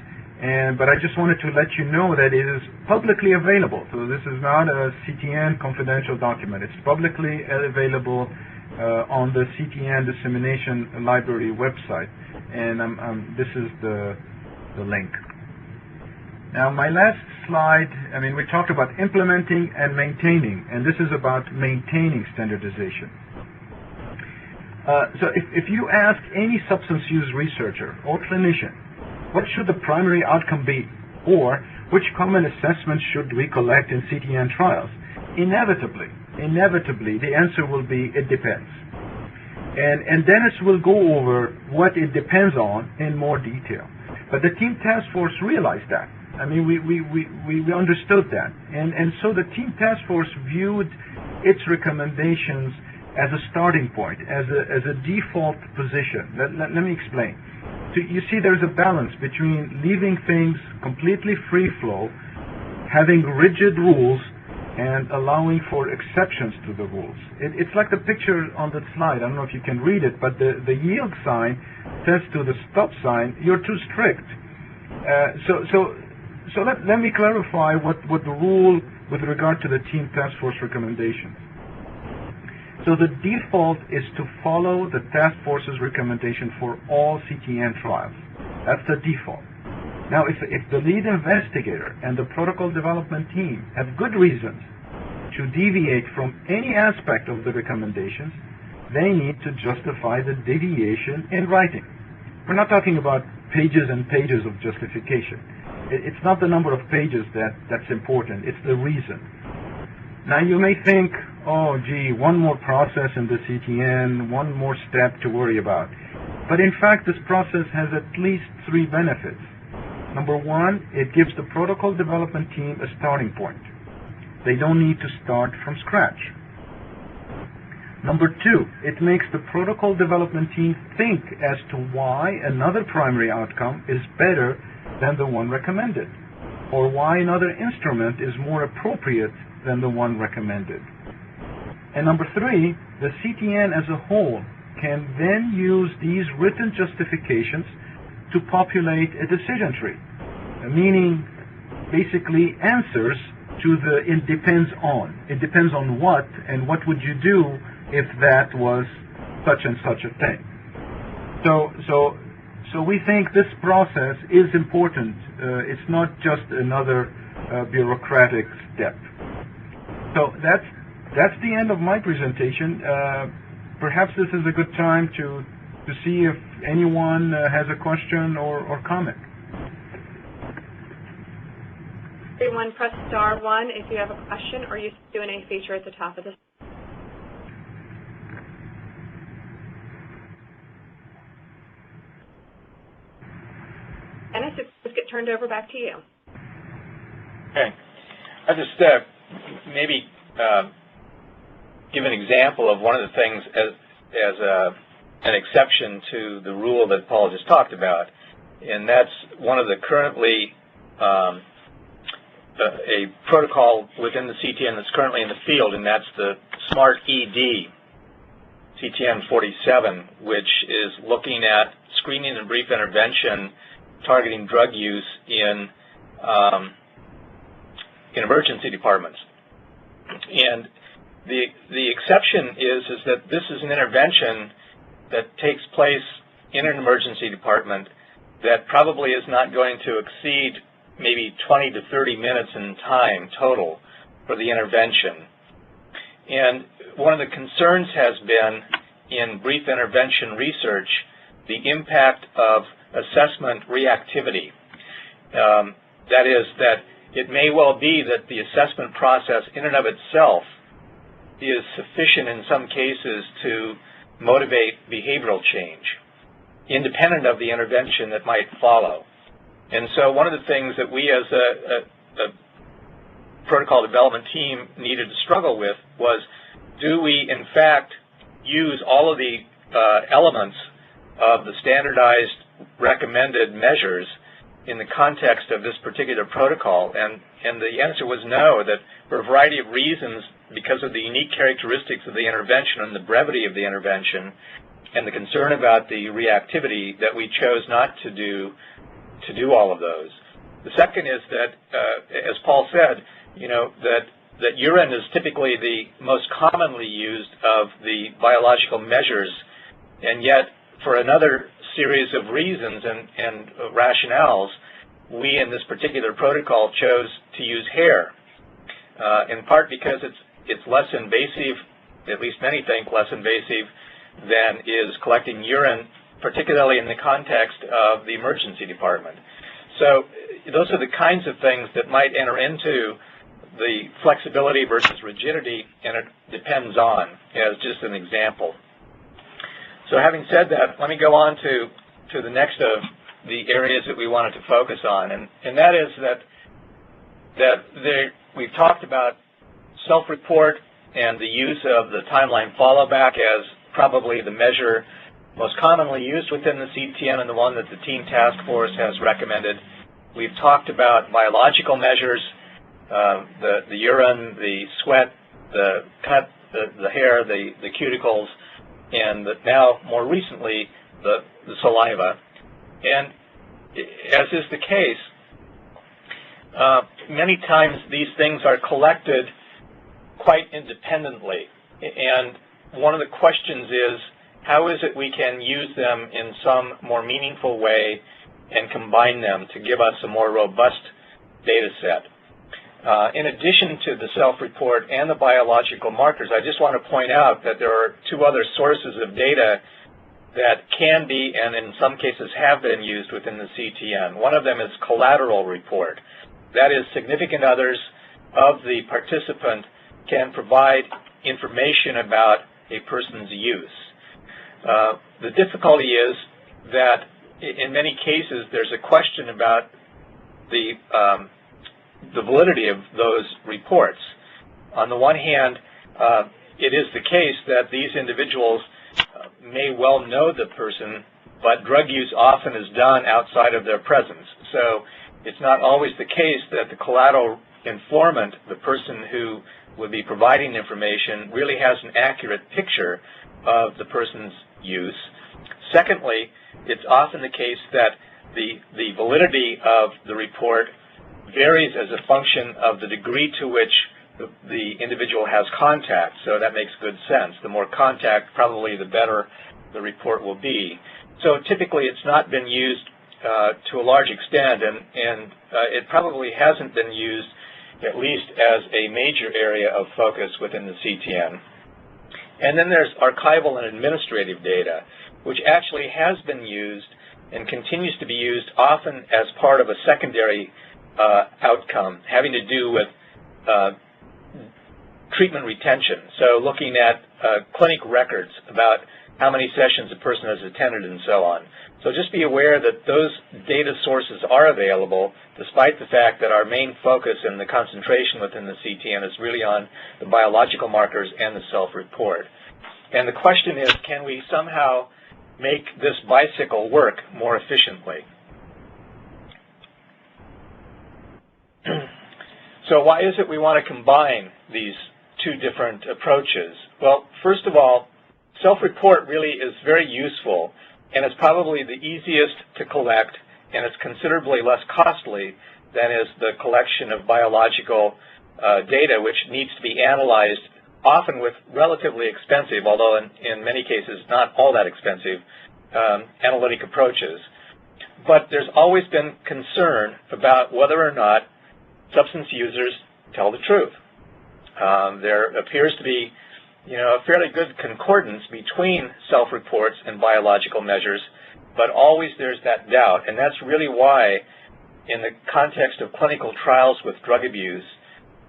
but I just wanted to let you know that it is publicly available. So this is not a CTN confidential document. It's publicly available on the CTN Dissemination Library website, and this is the link. Now, my last slide, we talked about implementing and maintaining, and this is about maintaining standardization. So if you ask any substance use researcher or clinician, what should the primary outcome be, or which common assessments should we collect in CTN trials, inevitably, the answer will be, it depends. And Dennis will go over what it depends on in more detail. But the team task force realized that. We understood that. And so the team task force viewed its recommendations as a starting point, as a default position. Let me explain. So you see, there's a balance between leaving things completely free flow, having rigid rules, and allowing for exceptions to the rules. It's like the picture on the slide. I don't know if you can read it, but the yield sign says to the stop sign, you're too strict. So let me clarify what the rule with regard to the team task force recommendation. So the default is to follow the task force's recommendation for all CTN trials. That's the default. Now, if the lead investigator and the protocol development team have good reasons to deviate from any aspect of the recommendations, they need to justify the deviation in writing. We're not talking about pages and pages of justification. It's not the number of pages that's important, it's the reason. Now you may think, oh gee, one more process in the CTN, one more step to worry about. But in fact, this process has at least 3 benefits. Number 1, it gives the protocol development team a starting point. They don't need to start from scratch. Number 2, it makes the protocol development team think as to why another primary outcome is better than the one recommended, or why another instrument is more appropriate than the one recommended. And number 3, the CTN as a whole can then use these written justifications to populate a decision tree, meaning basically answers to the it depends on. It depends on what, and what would you do if that was such and such a thing. So we think this process is important. It's not just another bureaucratic step. So that's the end of my presentation. Perhaps this is a good time to see if anyone has a question or comment. Everyone press star 1 if you have a question or use the Q&A feature at the top of the Dennis, let's get turned over back to you. Okay. I'll just maybe give an example of one of the things as an exception to the rule that Paul just talked about, and that's one of the currently a protocol within the CTN that's currently in the field, and that's the Smart ED CTN 47, which is looking at screening and brief intervention targeting drug use in emergency departments. And the exception is that this is an intervention that takes place in an emergency department that probably is not going to exceed maybe 20 to 30 minutes in time total for the intervention. And one of the concerns has been in brief intervention research the impact of assessment reactivity. That is, that it may well be that the assessment process in and of itself is sufficient in some cases to motivate behavioral change, independent of the intervention that might follow. And so one of the things that we as a protocol development team needed to struggle with was, do we in fact use all of the elements of the standardized recommended measures in the context of this particular protocol? And the answer was no, that for a variety of reasons, because of the unique characteristics of the intervention and the brevity of the intervention and the concern about the reactivity, that we chose not to do all of those. The second is that, as Paul said, that urine is typically the most commonly used of the biological measures, and yet for another series of reasons and rationales, we in this particular protocol chose to use hair, in part because it's less invasive, at least many think less invasive, than is collecting urine, particularly in the context of the emergency department. So those are the kinds of things that might enter into the flexibility versus rigidity, and it depends on, as just an example. So having said that, let me go on to the next of the areas that we wanted to focus on, and that is that we've talked about self-report and the use of the timeline followback as probably the measure most commonly used within the CTN and the one that the team task force has recommended. We've talked about biological measures, the urine, the sweat, the cut, the hair, the cuticles, and now more recently the saliva. And as is the case, many times these things are collected quite independently, and one of the questions is, how is it we can use them in some more meaningful way and combine them to give us a more robust data set? In addition to the self-report and the biological markers, I just want to point out that there are two other sources of data that can be, and in some cases have been, used within the CTN. One of them is collateral report. That is, significant others of the participant can provide information about a person's use. The difficulty is that in many cases there's a question about the validity of those reports. On the one hand, it is the case that these individuals may well know the person, but drug use often is done outside of their presence. So it's not always the case that the collateral informant, the person who would be providing information, really has an accurate picture of the person's use. Secondly, it's often the case that the validity of the report varies as a function of the degree to which the individual has contact, so that makes good sense. The more contact, probably the better the report will be. So typically it's not been used to a large extent, and it probably hasn't been used at least as a major area of focus within the CTN. And then there's archival and administrative data, which actually has been used and continues to be used often as part of a secondary outcome having to do with treatment retention. So looking at clinic records about how many sessions a person has attended and so on. So just be aware that those data sources are available, despite the fact that our main focus and the concentration within the CTN is really on the biological markers and the self-report. And the question is, can we somehow make this bicycle work more efficiently? So why is it we want to combine these two different approaches? Well, first of all, self-report really is very useful, and it's probably the easiest to collect, and it's considerably less costly than is the collection of biological data, which needs to be analyzed, often with relatively expensive, although in many cases not all that expensive, analytic approaches. But there's always been concern about whether or not substance users tell the truth. There appears to be a fairly good concordance between self-reports and biological measures, but always there's that doubt. And that's really why, in the context of clinical trials with drug abuse,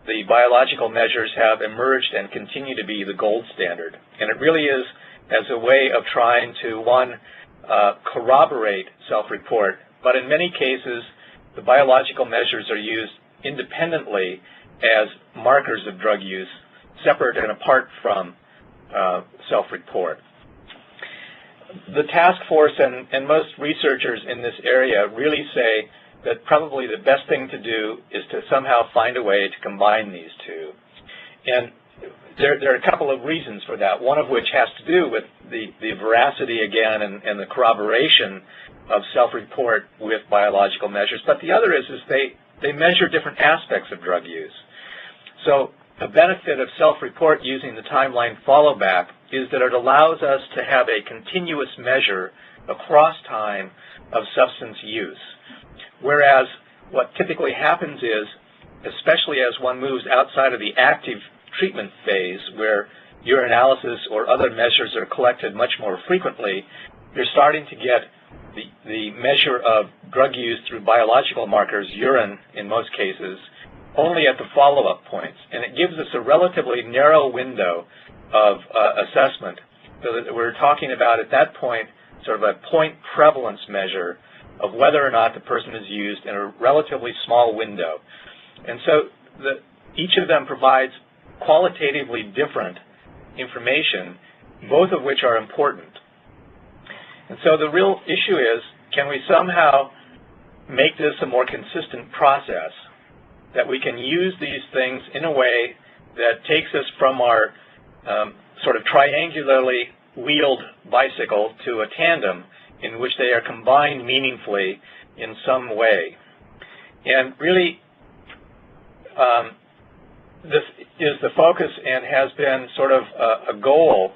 the biological measures have emerged and continue to be the gold standard. And it really is as a way of trying to, one, corroborate self-report, but in many cases, the biological measures are used independently as markers of drug use, separate and apart from self-report. The task force and most researchers in this area really say that probably the best thing to do is to somehow find a way to combine these two. And there are a couple of reasons for that, one of which has to do with the veracity, again, and the corroboration of self-report with biological measures. But the other is they measure different aspects of drug use. So a benefit of self-report using the timeline Followback is that it allows us to have a continuous measure across time of substance use. Whereas what typically happens is, especially as one moves outside of the active treatment phase, where urinalysis or other measures are collected much more frequently, you're starting to get the measure of drug use through biological markers, urine in most cases, only at the follow-up points. And it gives us a relatively narrow window of assessment, so that we're talking about, at that point, sort of a point prevalence measure of whether or not the person is used in a relatively small window. And so each of them provides qualitatively different information, both of which are important. And so the real issue is, can we somehow make this a more consistent process, that we can use these things in a way that takes us from our sort of triangularly wheeled bicycle to a tandem in which they are combined meaningfully in some way. And really, this is the focus and has been sort of a goal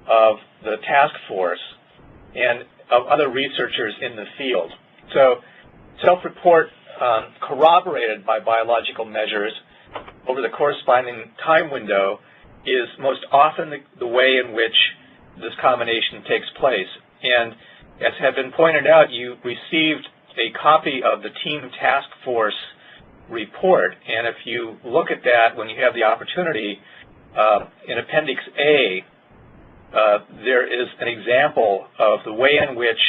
of the task force and of other researchers in the field. So self-report corroborated by biological measures over the corresponding time window is most often the way in which this combination takes place. And as had been pointed out, you received a copy of the team task force report, and if you look at that when you have the opportunity, in Appendix A, there is an example of the way in which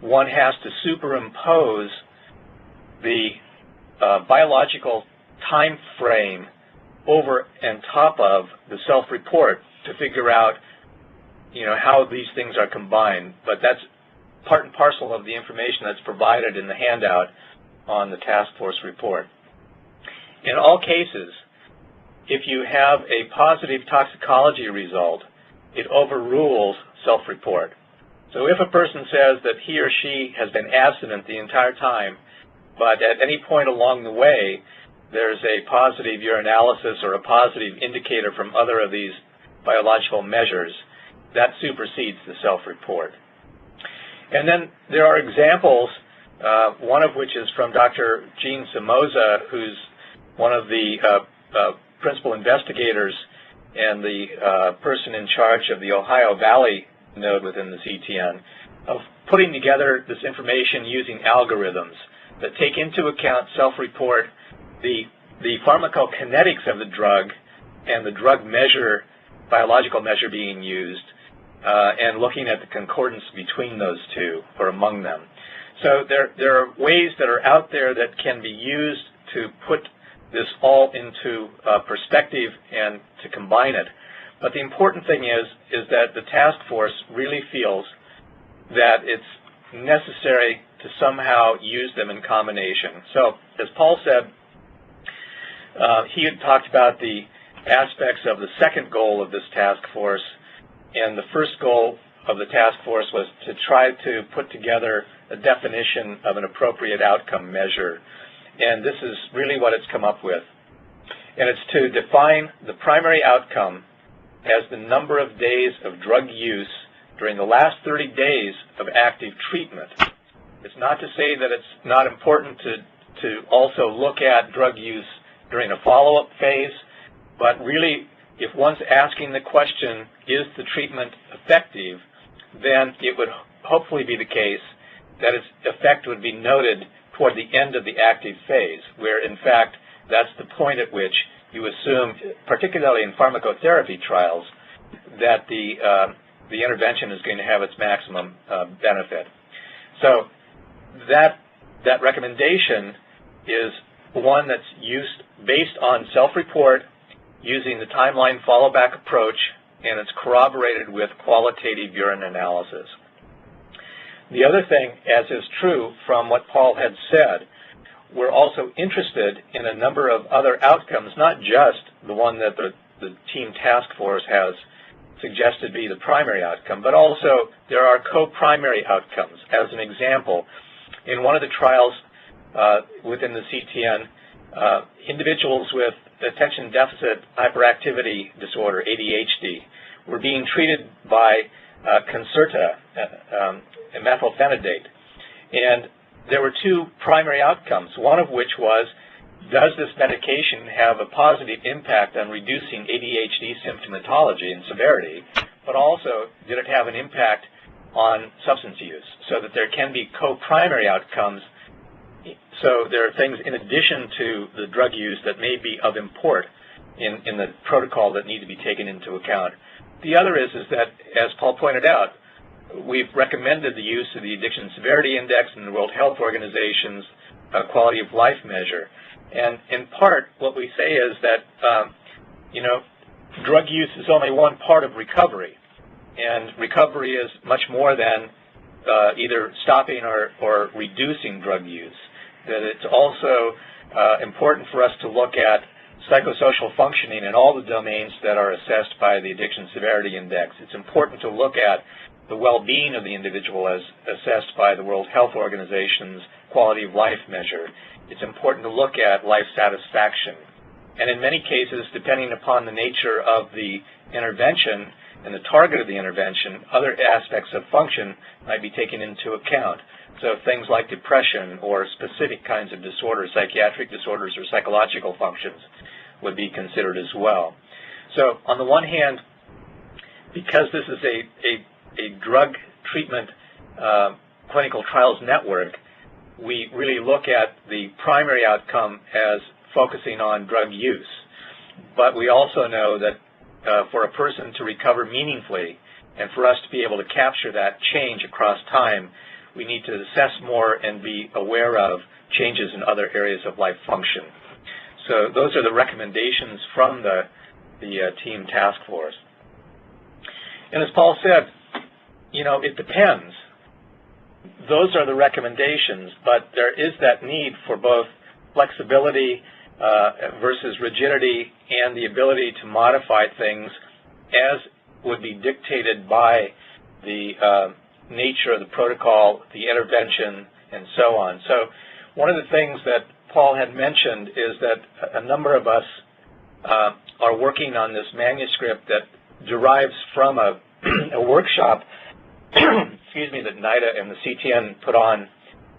one has to superimpose the biological time frame over and top of the self-report to figure out, how these things are combined. But that's part and parcel of the information that's provided in the handout on the task force report. In all cases, if you have a positive toxicology result, it overrules self-report. So if a person says that he or she has been abstinent the entire time, but at any point along the way, there's a positive urinalysis or a positive indicator from other of these biological measures, that supersedes the self-report. And then there are examples, one of which is from Dr. Jean Somoza, who's one of the principal investigators and the person in charge of the Ohio Valley node within the CTN, of putting together this information using algorithms that take into account self-report, the pharmacokinetics of the drug, and the drug measure, biological measure being used, and looking at the concordance between those two or among them. So there are ways that are out there that can be used to put this all into perspective and to combine it. But the important thing is that the task force really feels that it's necessary to somehow use them in combination. So, as Paul said, he had talked about the aspects of the second goal of this task force, and the first goal of the task force was to try to put together a definition of an appropriate outcome measure. And this is really what it's come up with. And it's to define the primary outcome as the number of days of drug use during the last 30 days of active treatment. It's not to say that it's not important to also look at drug use during a follow-up phase, but really, if one's asking the question, is the treatment effective, then it would hopefully be the case that its effect would be noted toward the end of the active phase, where in fact that's the point at which you assume, particularly in pharmacotherapy trials, that the intervention is going to have its maximum benefit. So that recommendation is one that's used based on self-report, using the timeline follow-back approach, and it's corroborated with qualitative urine analysis. The other thing, as is true from what Paul had said, we're also interested in a number of other outcomes, not just the one that the team task force has suggested be the primary outcome, but also there are co-primary outcomes. As an example, in one of the trials within the CTN, individuals with attention deficit hyperactivity disorder, ADHD, were being treated by Concerta, methylphenidate. And there were two primary outcomes, one of which was, does this medication have a positive impact on reducing ADHD symptomatology and severity, but also did it have an impact on substance use, so that there can be co-primary outcomes. So there are things in addition to the drug use that may be of import in the protocol that need to be taken into account. The other is that, as Paul pointed out, we've recommended the use of the Addiction Severity Index and the World Health Organization's quality of life measure. And in part, what we say is that, drug use is only one part of recovery. And recovery is much more than either stopping or reducing drug use. That it's also important for us to look at psychosocial functioning in all the domains that are assessed by the Addiction Severity Index. It's important to look at the well-being of the individual as assessed by the World Health Organization's quality of life measure. It's important to look at life satisfaction. And in many cases, depending upon the nature of the intervention and the target of the intervention, other aspects of function might be taken into account. So things like depression or specific kinds of disorders, psychiatric disorders or psychological functions would be considered as well. So on the one hand, because this is a drug treatment clinical trials network, we really look at the primary outcome as focusing on drug use. But we also know that for a person to recover meaningfully and for us to be able to capture that change across time, we need to assess more and be aware of changes in other areas of life function. So those are the recommendations from the team task force. And as Paul said, you know, it depends. Those are the recommendations, but there is that need for both flexibility versus rigidity and the ability to modify things as would be dictated by the nature of the protocol, the intervention, and so on. So one of the things that Paul had mentioned is that a number of us are working on this manuscript that derives from a workshop excuse me, that NIDA and the CTN put on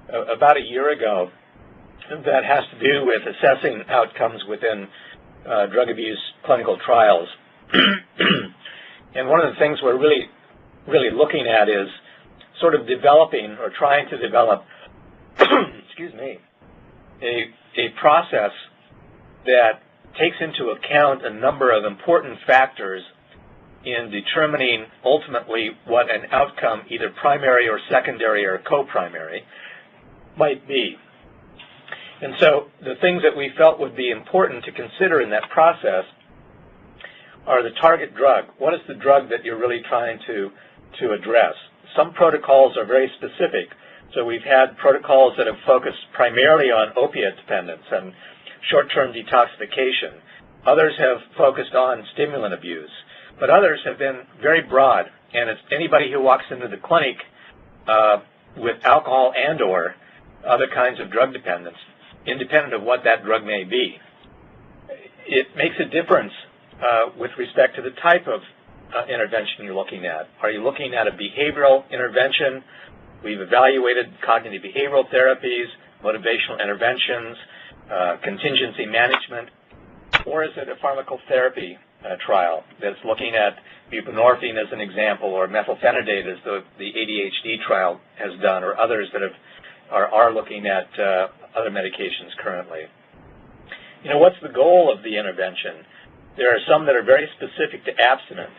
about a year ago that has to do with assessing outcomes within drug abuse clinical trials. And one of the things we're really looking at is sort of developing or trying to develop excuse me, a process that takes into account a number of important factors in determining ultimately what an outcome, either primary or secondary or co-primary, might be. And so the things that we felt would be important to consider in that process are the target drug. What is the drug that you're really trying to address? Some protocols are very specific. So we've had protocols that have focused primarily on opiate dependence and short-term detoxification. Others have focused on stimulant abuse. But others have been very broad, and it's anybody who walks into the clinic with alcohol and or other kinds of drug dependence, independent of what that drug may be. It makes a difference with respect to the type of intervention you're looking at. Are you looking at a behavioral intervention? We've evaluated cognitive behavioral therapies, motivational interventions, contingency management, or is it a pharmacotherapy trial that's looking at buprenorphine as an example, or methylphenidate as the ADHD trial has done, or others that are looking at other medications currently. You know, what's the goal of the intervention? There are some that are very specific to abstinence,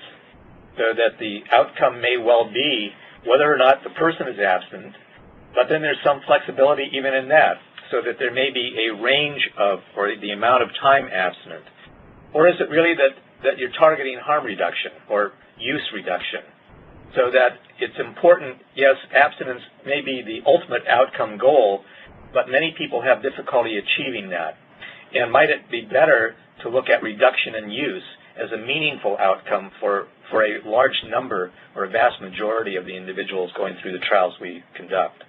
so that the outcome may well be whether or not the person is abstinent, but then there's some flexibility even in that, so that there may be a range of, or the amount of time abstinent. Or is it really that you're targeting harm reduction or use reduction, so that it's important, yes, abstinence may be the ultimate outcome goal, but many people have difficulty achieving that. And might it be better to look at reduction in use as a meaningful outcome for a large number or a vast majority of the individuals going through the trials we conduct?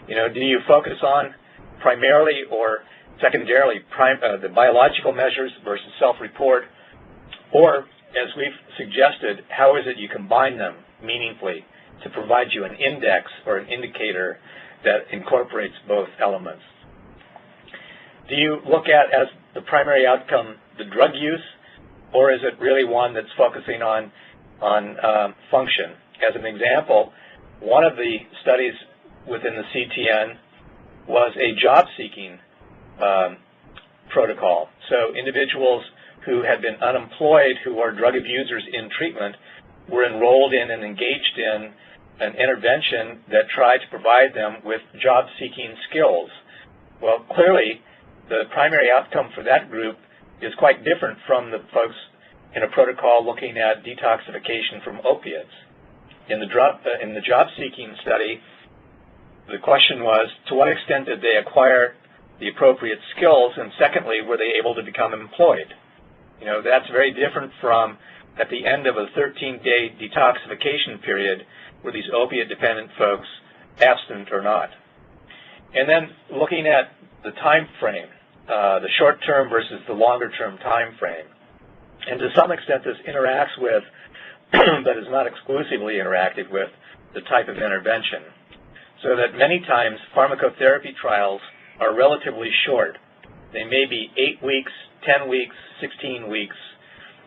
You know, do you focus on primarily or secondarily the biological measures versus self-report? Or, as we've suggested, how is it you combine them meaningfully to provide you an index or an indicator that incorporates both elements? Do you look at as the primary outcome the drug use, or is it really one that's focusing on function? As an example, one of the studies within the CTN was a job-seeking protocol. So individuals who had been unemployed, who are drug abusers in treatment, were enrolled in and engaged in an intervention that tried to provide them with job-seeking skills. Well, clearly, the primary outcome for that group is quite different from the folks in a protocol looking at detoxification from opiates. In the job-seeking study, the question was, to what extent did they acquire the appropriate skills, and secondly, were they able to become employed? You know, that's very different from at the end of a 13-day detoxification period, were these opiate-dependent folks abstinent or not? And then looking at the time frame, the short-term versus the longer-term time frame. And to some extent, this interacts with, but is not exclusively interacted with, the type of intervention. so that many times pharmacotherapy trials are relatively short. They may be 8 weeks, 10 weeks, 16 weeks,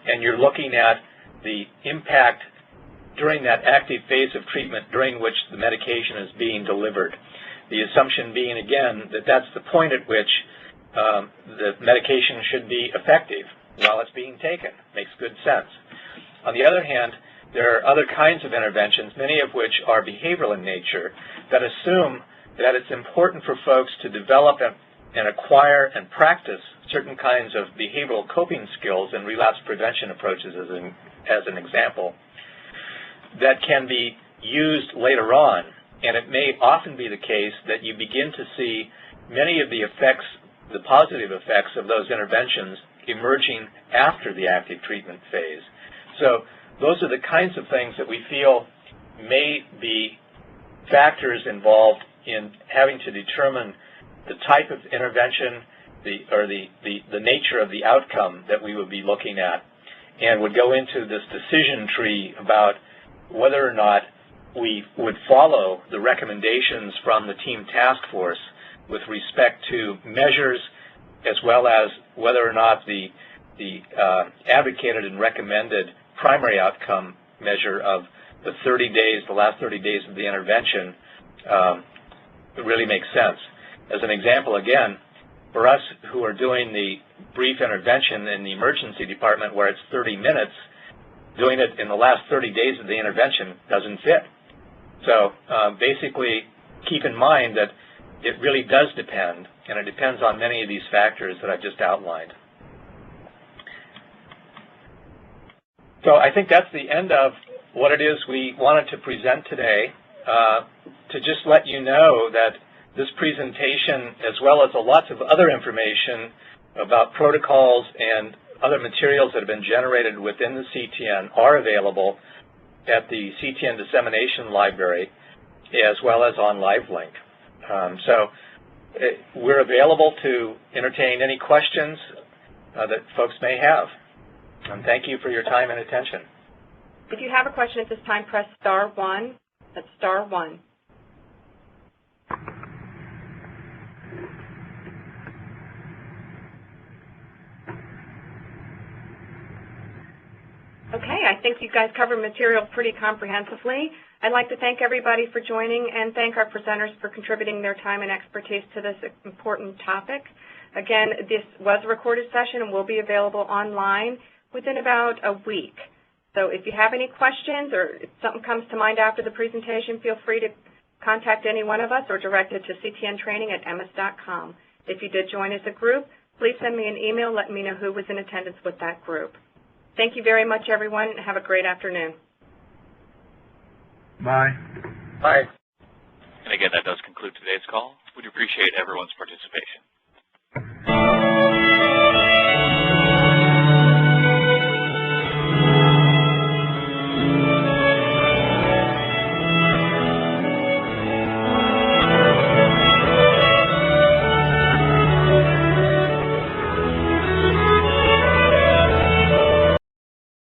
and you're looking at the impact during that active phase of treatment during which the medication is being delivered. The assumption being, again, that that's the point at which the medication should be effective while it's being taken. Makes good sense. On the other hand, there are other kinds of interventions, many of which are behavioral in nature, that assume that it's important for folks to develop and acquire and practice certain kinds of behavioral coping skills and relapse prevention approaches, as an example, that can be used later on. And it may often be the case that you begin to see many of the effects, the positive effects of those interventions emerging after the active treatment phase. So those are the kinds of things that we feel may be factors involved in having to determine the type of intervention or the nature of the outcome that we would be looking at, and would go into this decision tree about whether or not we would follow the recommendations from the team task force with respect to measures, as well as whether or not the advocated and recommended primary outcome measure of the 30 days, the last 30 days of the intervention, really makes sense. As an example, again, for us who are doing the brief intervention in the emergency department where it's 30 minutes, doing it in the last 30 days of the intervention doesn't fit. So basically, keep in mind that it really does depend, and it depends on many of these factors that I've just outlined. So I think that's the end of what it is we wanted to present today. To just let you know that this presentation, as well as lots of other information about protocols and other materials that have been generated within the CTN, are available at the CTN Dissemination Library, as well as on LiveLink. We're available to entertain any questions that folks may have. And thank you for your time and attention. If you have a question at this time, press *1. That's *1. Okay, I think you guys covered material pretty comprehensively. I'd like to thank everybody for joining and thank our presenters for contributing their time and expertise to this important topic. Again, this was a recorded session and will be available online within about a week. So if you have any questions or if something comes to mind after the presentation, feel free to contact any one of us or direct it to ctntraining@emmes.com. If you did join as a group, please send me an email letting me know who was in attendance with that group. Thank you very much, everyone, and have a great afternoon. Bye. Bye. And again, that does conclude today's call. We'd appreciate everyone's participation.